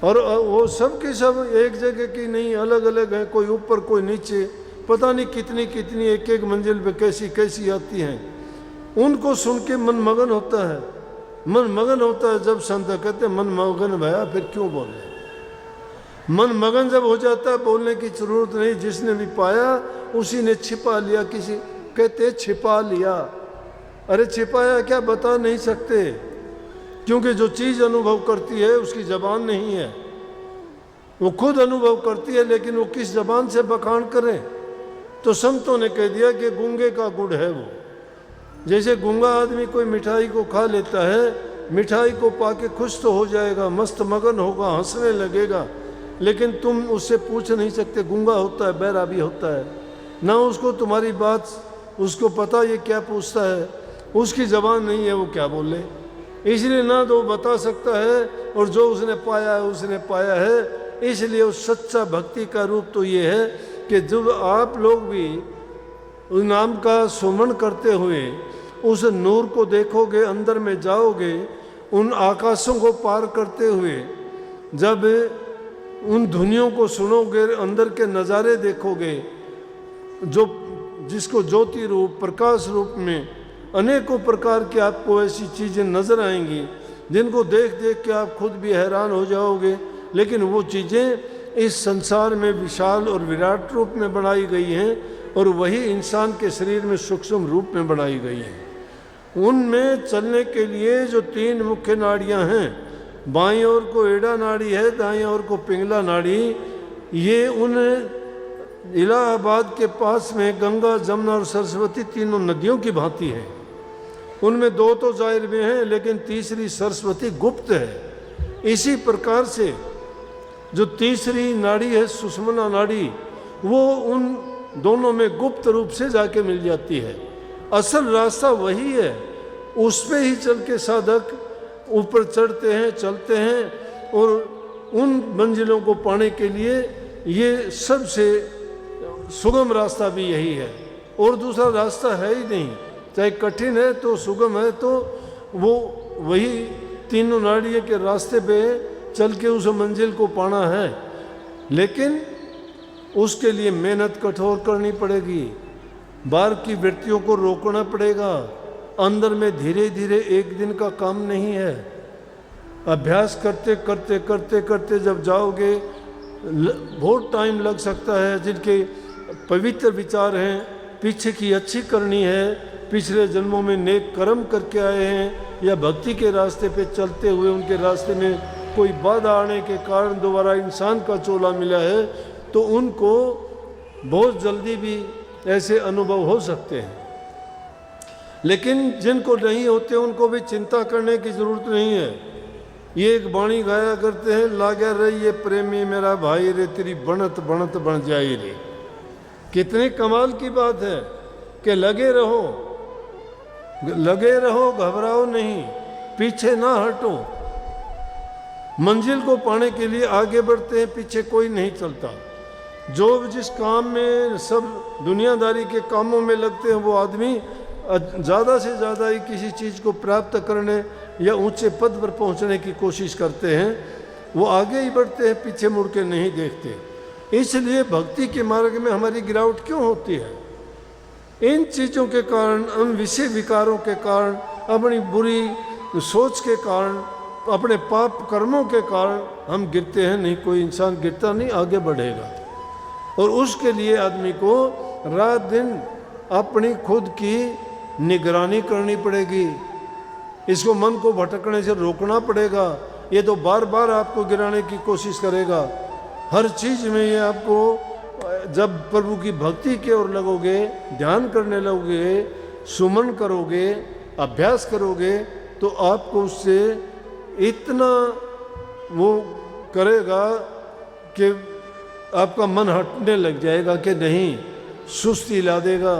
और वो सब की सब एक जगह की नहीं, अलग अलग है, कोई ऊपर कोई नीचे, पता नहीं कितनी कितनी एक एक मंजिल पे कैसी कैसी आती हैं। उनको सुन के मन मगन होता है, मन मगन होता है। जब संत कहते मन मगन भया फिर क्यों बोले। मन मगन जब हो जाता है, बोलने की जरूरत नहीं, जिसने भी पाया उसी ने छिपा लिया। किसी कहते छिपा लिया, अरे छिपाया क्या, बता नहीं सकते, क्योंकि जो चीज़ अनुभव करती है उसकी जबान नहीं है, वो खुद अनुभव करती है, लेकिन वो किस जबान से बखान करे। तो संतों ने कह दिया कि गूंगे का गुड़ है वो। जैसे गूंगा आदमी कोई मिठाई को खा लेता है, मिठाई को पाके खुश तो हो जाएगा, मस्त मगन होगा, हंसने लगेगा, लेकिन तुम उससे पूछ नहीं सकते, गूंगा होता है, बहरा भी होता है ना, उसको तुम्हारी बात उसको पता ये क्या पूछता है, उसकी जबान नहीं है, वो क्या बोले। इसलिए ना तो बता सकता है, और जो उसने पाया है उसने पाया है। इसलिए उस सच्चा भक्ति का रूप तो ये है कि जब आप लोग भी उस नाम का सुमन करते हुए उस नूर को देखोगे, अंदर में जाओगे, उन आकाशों को पार करते हुए जब उन ध्वनियों को सुनोगे, अंदर के नज़ारे देखोगे, जो जिसको ज्योति रूप प्रकाश रूप में अनेकों प्रकार की आपको ऐसी चीज़ें नज़र आएंगी जिनको देख देख के आप खुद भी हैरान हो जाओगे। लेकिन वो चीज़ें इस संसार में विशाल और विराट रूप में बनाई गई हैं, और वही इंसान के शरीर में सूक्ष्म रूप में बनाई गई हैं। उनमें चलने के लिए जो 3 मुख्य नाड़ियां हैं, बाईं ओर को एड़ा नाड़ी है, दाईं ओर को पिंगला नाड़ी, ये उन इलाहाबाद के पास में गंगा, जमुना और सरस्वती तीनों नदियों की भांति है। उनमें 2 तो जाहिर में हैं, लेकिन तीसरी सरस्वती गुप्त है। इसी प्रकार से जो तीसरी नाड़ी है सुषुम्ना नाड़ी, वो उन दोनों में गुप्त रूप से जाके मिल जाती है। असल रास्ता वही है, उस पे ही चल के साधक ऊपर चढ़ते हैं, चलते हैं, और उन मंजिलों को पाने के लिए ये सबसे सुगम रास्ता भी यही है, और दूसरा रास्ता है ही नहीं। चाहे कठिन है तो सुगम है, तो वो वही तीनों नाड़ियों के रास्ते पे चल के उस मंजिल को पाना है। लेकिन उसके लिए मेहनत कठोर करनी पड़ेगी, बाहर की वृत्तियों को रोकना पड़ेगा। अंदर में धीरे धीरे एक दिन का काम नहीं है। अभ्यास करते करते करते करते जब जाओगे, बहुत टाइम लग सकता है। जिनके पवित्र विचार हैं, पीछे की अच्छी करनी है, पिछले जन्मों में नेक कर्म करके आए हैं, या भक्ति के रास्ते पे चलते हुए उनके रास्ते में कोई बाधा आने के कारण दोबारा इंसान का चोला मिला है, तो उनको बहुत जल्दी भी ऐसे अनुभव हो सकते हैं। लेकिन जिनको नहीं होते उनको भी चिंता करने की ज़रूरत नहीं है। ये एक वाणी गाया करते हैं, लाग्या रही ये प्रेमी मेरा भाई रे, तेरी बनत बनत बन जाई रे। कितनी कमाल की बात है कि लगे रहो, लगे रहो, घबराओ नहीं, पीछे ना हटो। मंजिल को पाने के लिए आगे बढ़ते हैं, पीछे कोई नहीं चलता। जो जिस काम में सब दुनियादारी के कामों में लगते हैं, वो आदमी ज़्यादा से ज़्यादा ही किसी चीज़ को प्राप्त करने या ऊंचे पद पर पहुंचने की कोशिश करते हैं। वो आगे ही बढ़ते हैं, पीछे मुड़ के नहीं देखते। इसलिए भक्ति के मार्ग में हमारी गिरावट क्यों होती है? इन चीज़ों के कारण, उन विषय विकारों के कारण, अपनी बुरी सोच के कारण, अपने पाप कर्मों के कारण हम गिरते हैं। नहीं, कोई इंसान गिरता नहीं, आगे बढ़ेगा। और उसके लिए आदमी को रात दिन अपनी खुद की निगरानी करनी पड़ेगी। इसको मन को भटकने से रोकना पड़ेगा। ये तो बार बार आपको गिराने की कोशिश करेगा। हर चीज़ में ये आपको, जब प्रभु की भक्ति की ओर लगोगे, ध्यान करने लगोगे, सुमन करोगे, अभ्यास करोगे, तो आपको उससे इतना वो करेगा कि आपका मन हटने लग जाएगा कि नहीं, सुस्ती ला देगा।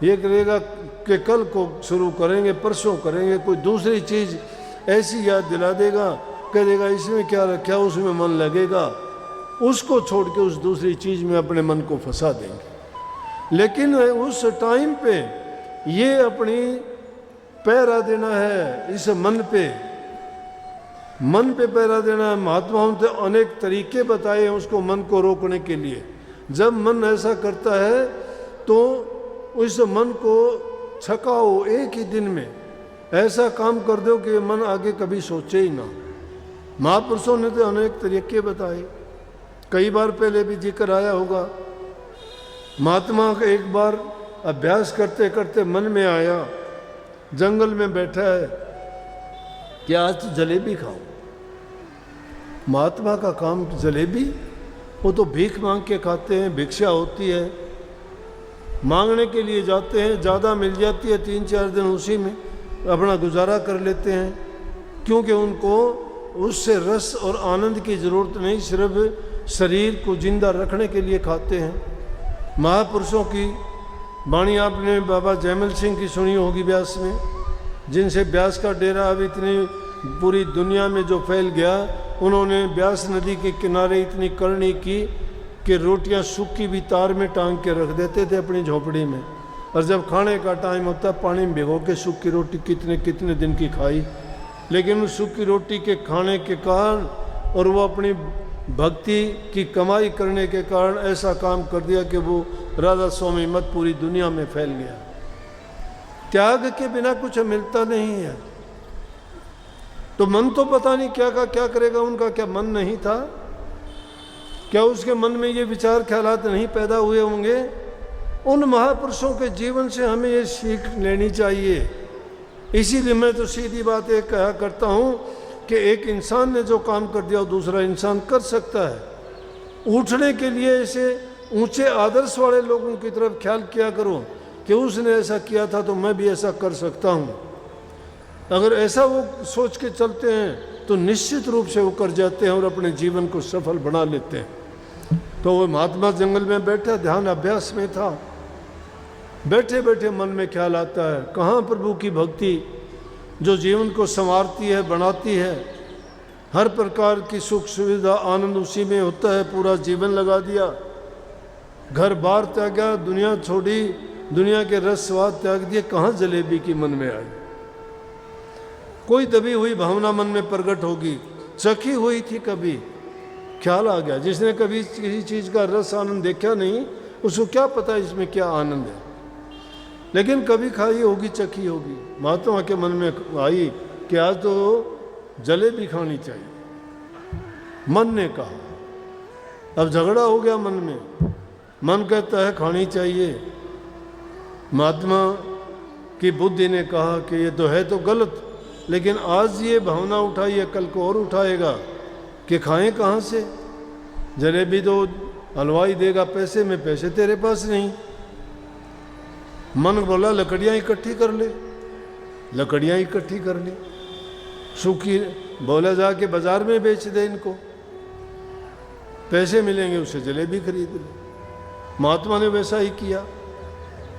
ये करेगा कि कल को शुरू करेंगे, परसों करेंगे, कोई दूसरी चीज़ ऐसी याद दिला देगा, कह देगा इसमें क्या रखा, उसमें मन लगेगा, उसको छोड़ के उस दूसरी चीज़ में अपने मन को फंसा देंगे। लेकिन उस टाइम पे ये अपनी पैरा देना है, इस मन पे पैरा देना है। महात्माओं ने अनेक तरीके बताए हैं उसको, मन को रोकने के लिए। जब मन ऐसा करता है तो उस मन को छकाओ, एक ही दिन में ऐसा काम कर दो कि मन आगे कभी सोचे ही ना। महापुरुषों ने तो अनेक तरीके बताए, कई बार पहले भी जिक्र आया होगा। महात्मा का एक बार अभ्यास करते करते मन में आया, जंगल में बैठा है कि आज तो जलेबी खाओ। महात्मा का काम जलेबी, वो तो भीख मांग के खाते हैं, भिक्षा होती है, मांगने के लिए जाते हैं, ज़्यादा मिल जाती है, 3-4 दिन उसी में अपना गुजारा कर लेते हैं, क्योंकि उनको उससे रस और आनंद की ज़रूरत नहीं, सिर्फ शरीर को जिंदा रखने के लिए खाते हैं। महापुरुषों की वाणी आपने बाबा जयमल सिंह की सुनी होगी ब्यास में, जिनसे ब्यास का डेरा अब इतनी पूरी दुनिया में जो फैल गया। उन्होंने ब्यास नदी के किनारे इतनी करनी की कि रोटियां सूखी भी तार में टांग के रख देते थे अपनी झोपड़ी में, और जब खाने का टाइम होता पानी में भिगो के सूखी रोटी कितने कितने दिन की खाई। लेकिन उस सूखी रोटी के खाने के कारण और वो अपनी भक्ति की कमाई करने के कारण ऐसा काम कर दिया कि वो राधा स्वामी मत पूरी दुनिया में फैल गया। त्याग के बिना कुछ मिलता नहीं है। तो मन तो पता नहीं क्या का क्या करेगा, उनका क्या मन नहीं था? क्या उसके मन में ये विचार ख्यालात नहीं पैदा हुए होंगे? उन महापुरुषों के जीवन से हमें ये सीख लेनी चाहिए। इसीलिए मैं तो सीधी बात एक कहा करता हूँ कि एक इंसान ने जो काम कर दिया वो दूसरा इंसान कर सकता है। उठने के लिए ऐसे ऊंचे आदर्श वाले लोगों की तरफ ख्याल किया करो कि उसने ऐसा किया था तो मैं भी ऐसा कर सकता हूँ। अगर ऐसा वो सोच के चलते हैं तो निश्चित रूप से वो कर जाते हैं और अपने जीवन को सफल बना लेते हैं। तो वो महात्मा जंगल में बैठा, ध्यान अभ्यास में था, बैठे बैठे मन में ख्याल आता है, कहाँ प्रभु की भक्ति जो जीवन को संवारती है, बनाती है, हर प्रकार की सुख सुविधा आनंद उसी में होता है। पूरा जीवन लगा दिया, घर बार त्यागा, दुनिया छोड़ी, दुनिया के रस स्वाद त्याग दिए, कहाँ जलेबी की मन में आई? कोई दबी हुई भावना मन में प्रकट होगी, चखी हुई थी, कभी ख्याल आ गया। जिसने कभी किसी चीज़ का रस आनंद देखा नहीं, उसको क्या पता इसमें क्या आनंद है, लेकिन कभी खाई होगी, चखी होगी। महात्मा के मन में आई कि आज तो जलेबी खानी चाहिए। मन ने कहा, अब झगड़ा हो गया मन में, मन कहता है खानी चाहिए, महात्मा की बुद्धि ने कहा कि ये तो है तो गलत, लेकिन आज ये भावना उठाई है, कल को और उठाएगा कि खाएं कहाँ से? जलेबी तो हलवाई देगा पैसे में, पैसे तेरे पास नहीं। मन बोला लकड़ियाँ इकट्ठी कर ले, लकड़ियाँ इकट्ठी कर ली, सूखी बोला जाके बाजार में बेच दे इनको, पैसे मिलेंगे, उससे जलेबी खरीद ले। महात्मा ने वैसा ही किया,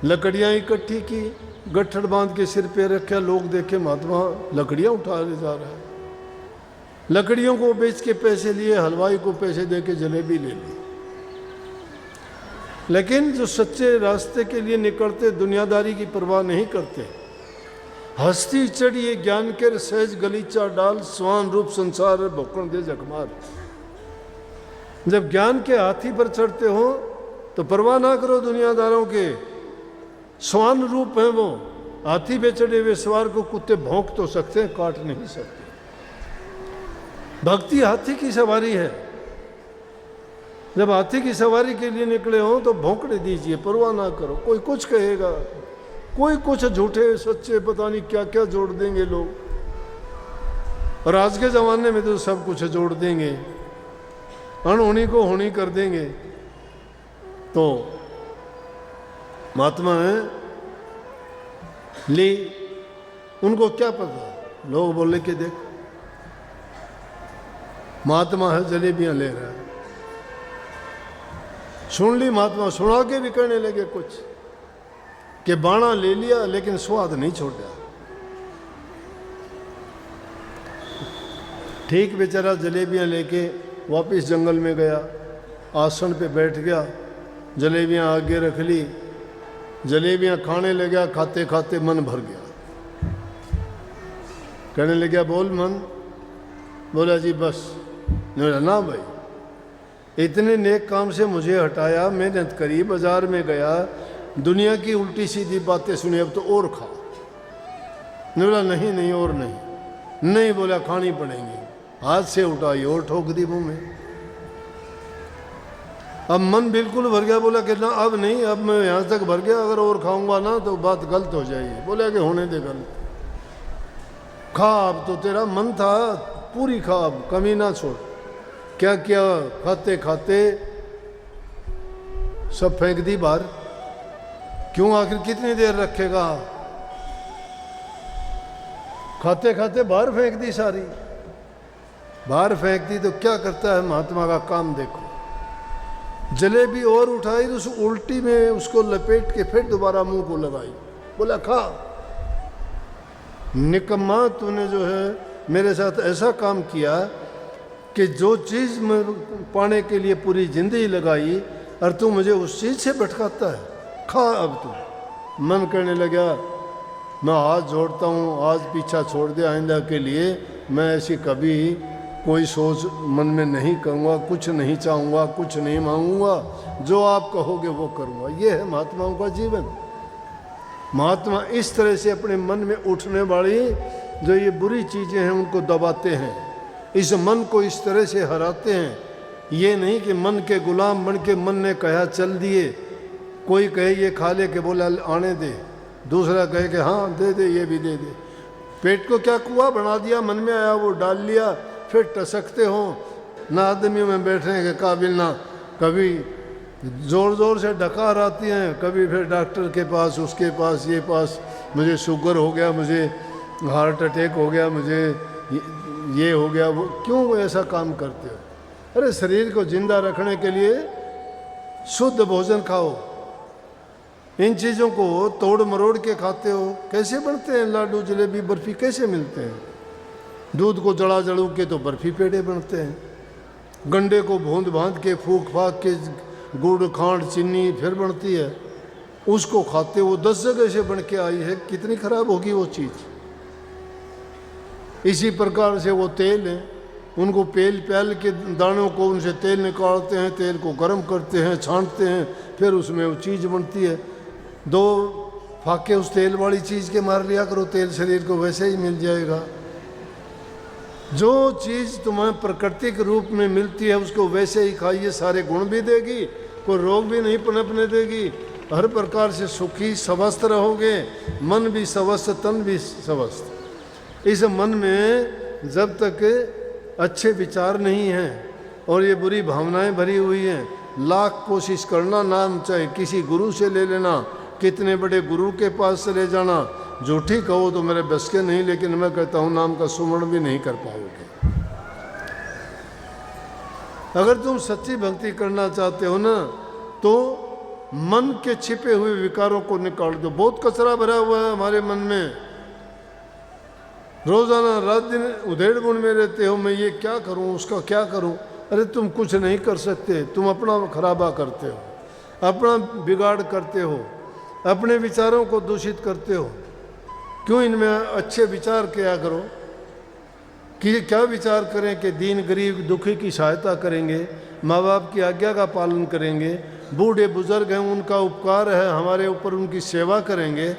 लकड़ियाँ इकट्ठी की, गट्ठड़ बांध के सिर पे रखा, लोग देखे महात्मा लकड़ियाँ उठा ले जा रहा है। लकड़ियों को बेच के पैसे लिए, हलवाई को पैसे दे के जलेबी ले ली। लेकिन जो सच्चे रास्ते के लिए निकलते, दुनियादारी की परवाह नहीं करते, हस्ती चढ़िए ज्ञान के सहज गलीचा डाल, स्वान रूप संसार भोकण दे जखमार। जब ज्ञान के हाथी पर चढ़ते हो तो परवाह ना करो दुनियादारों के, स्वान रूप है वो, हाथी पे चढ़े हुए सवार को कुत्ते भौंक तो सकते हैं, काट नहीं सकते। भक्ति हाथी की सवारी है। जब हाथी की सवारी के लिए निकले हो तो भौंकड़े दीजिए, परवाह ना करो, कोई कुछ कहेगा, कोई कुछ, झूठे सच्चे पता नहीं क्या क्या जोड़ देंगे लोग। और आज के ज़माने में तो सब कुछ जोड़ देंगे, अनहोनी को होनी कर देंगे। तो महात्मा है ली, उनको क्या पता, लोग बोले कि देखो महात्मा है जलेबियां ले रहा है। सुन ली महात्मा, सुना के भी कहने लगे कुछ कि बाणा ले लिया लेकिन स्वाद नहीं छोड़ा। ठीक बेचारा जलेबियां लेके वापस जंगल में गया, आसन पे बैठ गया, जलेबियां आगे रख ली, जलेबियां खाने लगा, खाते खाते मन भर गया। कहने लगा बोल मन, बोला जी बस। बोला ना भाई, इतने नेक काम से मुझे हटाया, मेहनत करी, बाजार में गया, दुनिया की उल्टी सीधी बातें सुनी, अब तो और खा। बोला नहीं नहीं और नहीं, नहीं बोला खानी पड़ेंगी। हाथ से उठाई और ठोक दी मुंह में। अब मन बिल्कुल भर गया, बोला कि ना अब नहीं, अब मैं यहाँ तक भर गया, अगर और खाऊंगा ना तो बात गलत हो जाएगी। बोला कि होने दे गलत, खा, अब तो तेरा मन था, पूरी खा, अब कमी ना छोड़। क्या किया, खाते खाते सब फेंक दी बाहर। क्यों, आखिर कितनी देर रखेगा, खाते खाते बाहर फेंक दी सारी। बाहर फेंक दी तो क्या करता है महात्मा का काम देखो। जलेबी और उठाई, उस उल्टी में उसको लपेट के फिर दोबारा मुंह को लगाई, बोला खा। निकम्मा, तूने जो है मेरे साथ ऐसा काम किया कि जो चीज़ मैं पाने के लिए पूरी जिंदगी लगाई और तू मुझे उस चीज़ से भटकाता है, खा अब तू। मन करने लगा, मैं हाथ जोड़ता हूँ, आज पीछा छोड़ दे, आइंदा के लिए मैं ऐसी कभी कोई सोच मन में नहीं करूँगा, कुछ नहीं चाहूँगा, कुछ नहीं मांगूंगा, जो आप कहोगे वो करूँगा। ये है महात्माओं का जीवन। महात्मा इस तरह से अपने मन में उठने वाली जो ये बुरी चीज़ें हैं उनको दबाते हैं, इस मन को इस तरह से हराते हैं। ये नहीं कि मन के गुलाम बन के मन ने कहा चल दिए, कोई कहे ये खा ले के बोला आने दे, दूसरा कहे कि हाँ दे दे, ये भी दे दे। पेट को क्या कुआं बना दिया, मन में आया वो डाल लिया, फिर टसकते हो, ना आदमियों में बैठने के काबिल, ना कभी ज़ोर ज़ोर से डकार आती हैं, कभी फिर डॉक्टर के पास, उसके पास, ये पास, मुझे शुगर हो गया, मुझे हार्ट अटैक हो गया, मुझे ये हो गया, वो क्यों वो ऐसा काम करते हो? अरे शरीर को जिंदा रखने के लिए शुद्ध भोजन खाओ। इन चीज़ों को तोड़ मरोड़ के खाते हो। कैसे बनते हैं लाडू, जलेबी, बर्फ़ी कैसे मिलते हैं? दूध को जड़ा जड़ू के तो बर्फ़ी पेड़े बनते हैं, गंडे को भूंद भांद के फूक फाक के गुड़ खांड चीनी फिर बनती है, उसको खाते हो। 10 जगह से बन के आई है, कितनी खराब होगी वो चीज़। इसी प्रकार से वो तेल है, उनको पेल के दानों को उनसे तेल निकालते हैं, तेल को गर्म करते हैं, छांटते हैं, फिर उसमें वो चीज़ बनती है। 2 फाके उस तेल वाली चीज़ के मार लिया करो, तेल शरीर को वैसे ही मिल जाएगा। जो चीज़ तुम्हें प्राकृतिक रूप में मिलती है उसको वैसे ही खाइए, सारे गुण भी देगी, कोई रोग भी नहीं पनपने देगी, हर प्रकार से सुखी स्वस्थ रहोगे, मन भी स्वस्थ, तन भी स्वस्थ। इस मन में जब तक अच्छे विचार नहीं हैं और ये बुरी भावनाएं भरी हुई हैं, लाख कोशिश करना, नाम चाहे किसी गुरु से ले लेना, कितने बड़े गुरु के पास चले जाना, झूठी कहो तो मेरे बस के नहीं, लेकिन मैं कहता हूँ नाम का सुमरण भी नहीं कर पाओगे। अगर तुम सच्ची भक्ति करना चाहते हो ना, तो मन के छिपे हुए विकारों को निकाल दो। बहुत कचरा भरा हुआ है हमारे मन में, रोजाना रात दिन उधेड़ बुन में रहते हो, मैं ये क्या करूं, उसका क्या करूं। अरे तुम कुछ नहीं कर सकते, तुम अपना खराबा करते हो, अपना बिगाड़ करते हो, अपने विचारों को दूषित करते हो। क्यों इनमें अच्छे विचार किया करो कि क्या विचार करें कि दीन गरीब दुखी की सहायता करेंगे, माँ बाप की आज्ञा का पालन करेंगे, बूढ़े बुजुर्ग हैं उनका उपकार है हमारे ऊपर, उनकी सेवा करेंगे,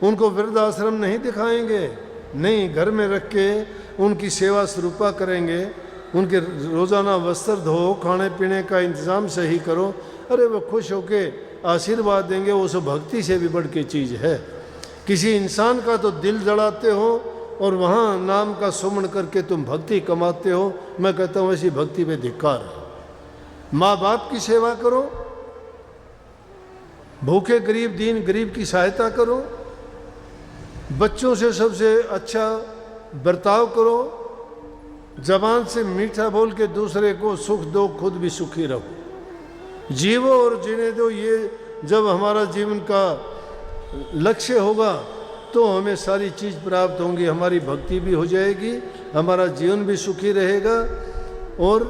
उनको वृद्धाश्रम नहीं दिखाएंगे, नहीं घर में रख के उनकी सेवा स्वरूपा करेंगे, उनके रोज़ाना वस्त्र धो, खाने पीने का इंतज़ाम सही करो। अरे वो खुश होके आशीर्वाद देंगे, वो सब भक्ति से भी बढ़ के चीज़ है। किसी इंसान का तो दिल जलाते हो और वहाँ नाम का सुमन करके तुम भक्ति कमाते हो। मैं कहता हूँ ऐसी भक्ति पे धिक्कार है। माँ बाप की सेवा करो, भूखे गरीब दीन गरीब की सहायता करो, बच्चों से सबसे अच्छा बर्ताव करो, जबान से मीठा बोल के दूसरे को सुख दो, खुद भी सुखी रहो। जीवो और जीने दो, ये जब हमारा जीवन का लक्ष्य होगा तो हमें सारी चीज़ प्राप्त होंगी। हमारी भक्ति भी हो जाएगी, हमारा जीवन भी सुखी रहेगा। और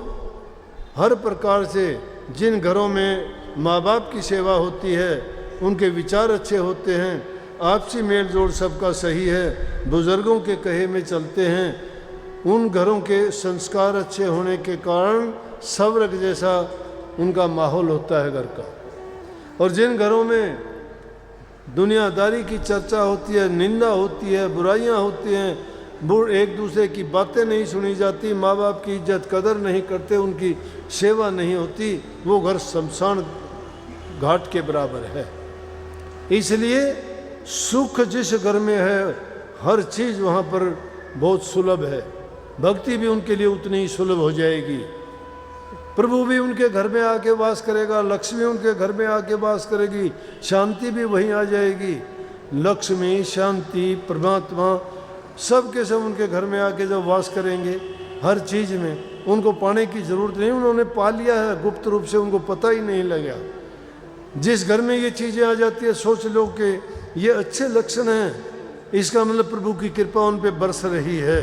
हर प्रकार से जिन घरों में माँ बाप की सेवा होती है उनके विचार अच्छे होते हैं, आपसी मेल जोड़ सबका सही है, बुज़ुर्गों के कहे में चलते हैं, उन घरों के संस्कार अच्छे होने के कारण स्वर्ग जैसा उनका माहौल होता है घर का। और जिन घरों में दुनियादारी की चर्चा होती है, निंदा होती है, बुराइयां होती हैं, एक दूसरे की बातें नहीं सुनी जाती, माँ बाप की इज्जत कदर नहीं करते, उनकी सेवा नहीं होती, वो घर शमशान घाट के बराबर है। इसलिए सुख जिस घर में है हर चीज़ वहाँ पर बहुत सुलभ है, भक्ति भी उनके लिए उतनी ही सुलभ हो जाएगी। प्रभु भी उनके घर में आके वास करेगा, लक्ष्मी उनके घर में आके वास करेगी, शांति भी वहीं आ जाएगी। लक्ष्मी, शांति, परमात्मा सब के सब उनके घर में आके जब वास करेंगे, हर चीज़ में उनको पाने की ज़रूरत नहीं, उन्होंने पा लिया है गुप्त रूप से, उनको पता ही नहीं लगा। जिस घर में ये चीज़ें आ जाती है सोच लो कि ये अच्छे लक्षण हैं, इसका मतलब प्रभु की कृपा उन पे बरस रही है।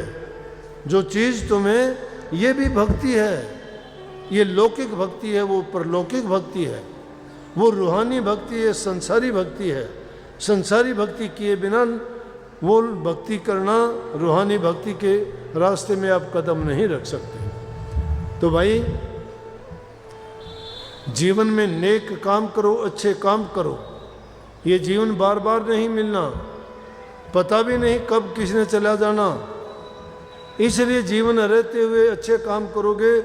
जो चीज़ तुम्हें, ये भी भक्ति है, ये लौकिक भक्ति है, वो परलौकिक भक्ति है, वो रूहानी भक्ति है, संसारी भक्ति है। संसारी भक्ति किए बिना वो भक्ति करना, रूहानी भक्ति के रास्ते में आप कदम नहीं रख सकते। तो भाई जीवन में नेक काम करो, अच्छे काम करो। ये जीवन बार बार नहीं मिलना, पता भी नहीं कब किसने चला जाना, इसलिए जीवन रहते हुए अच्छे काम करोगे,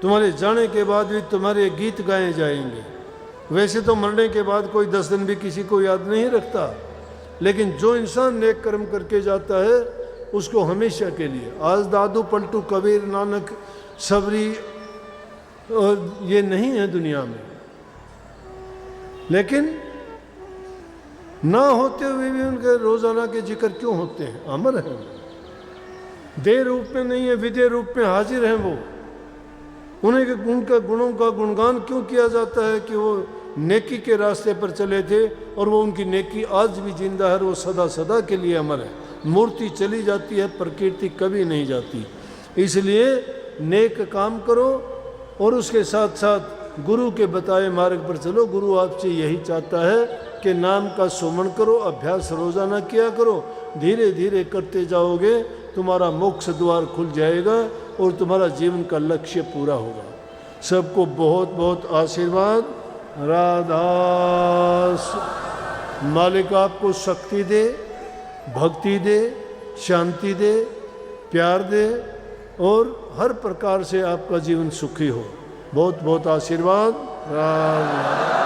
तुम्हारे जाने के बाद भी तुम्हारे गीत गाए जाएंगे। वैसे तो मरने के बाद कोई 10 दिन भी किसी को याद नहीं रखता, लेकिन जो इंसान नेक कर्म करके जाता है उसको हमेशा के लिए, आज दादू पलटू कबीर नानक सबरी और ये नहीं है दुनिया में, लेकिन ना होते हुए भी उनके रोजाना के जिक्र क्यों होते हैं? अमर हैं, देह रूप में नहीं है, विदेह रूप में हाजिर हैं वो। उनके उनका गुणों का गुणगान क्यों किया जाता है कि वो नेकी के रास्ते पर चले थे और वो उनकी नेकी आज भी जिंदा है, वो सदा सदा के लिए अमर है। मूर्ति चली जाती है, प्रकृति कभी नहीं जाती। इसलिए नेक काम करो और उसके साथ साथ गुरु के बताए मार्ग पर चलो। गुरु आपसे यही चाहता है कि नाम का सुमन करो, अभ्यास रोजाना किया करो, धीरे धीरे करते जाओगे, तुम्हारा मोक्ष द्वार खुल जाएगा और तुम्हारा जीवन का लक्ष्य पूरा होगा। सबको बहुत बहुत आशीर्वाद। राधा मालिक आपको शक्ति दे, भक्ति दे, शांति दे, प्यार दे और हर प्रकार से आपका जीवन सुखी हो। बहुत बहुत आशीर्वाद। राधा।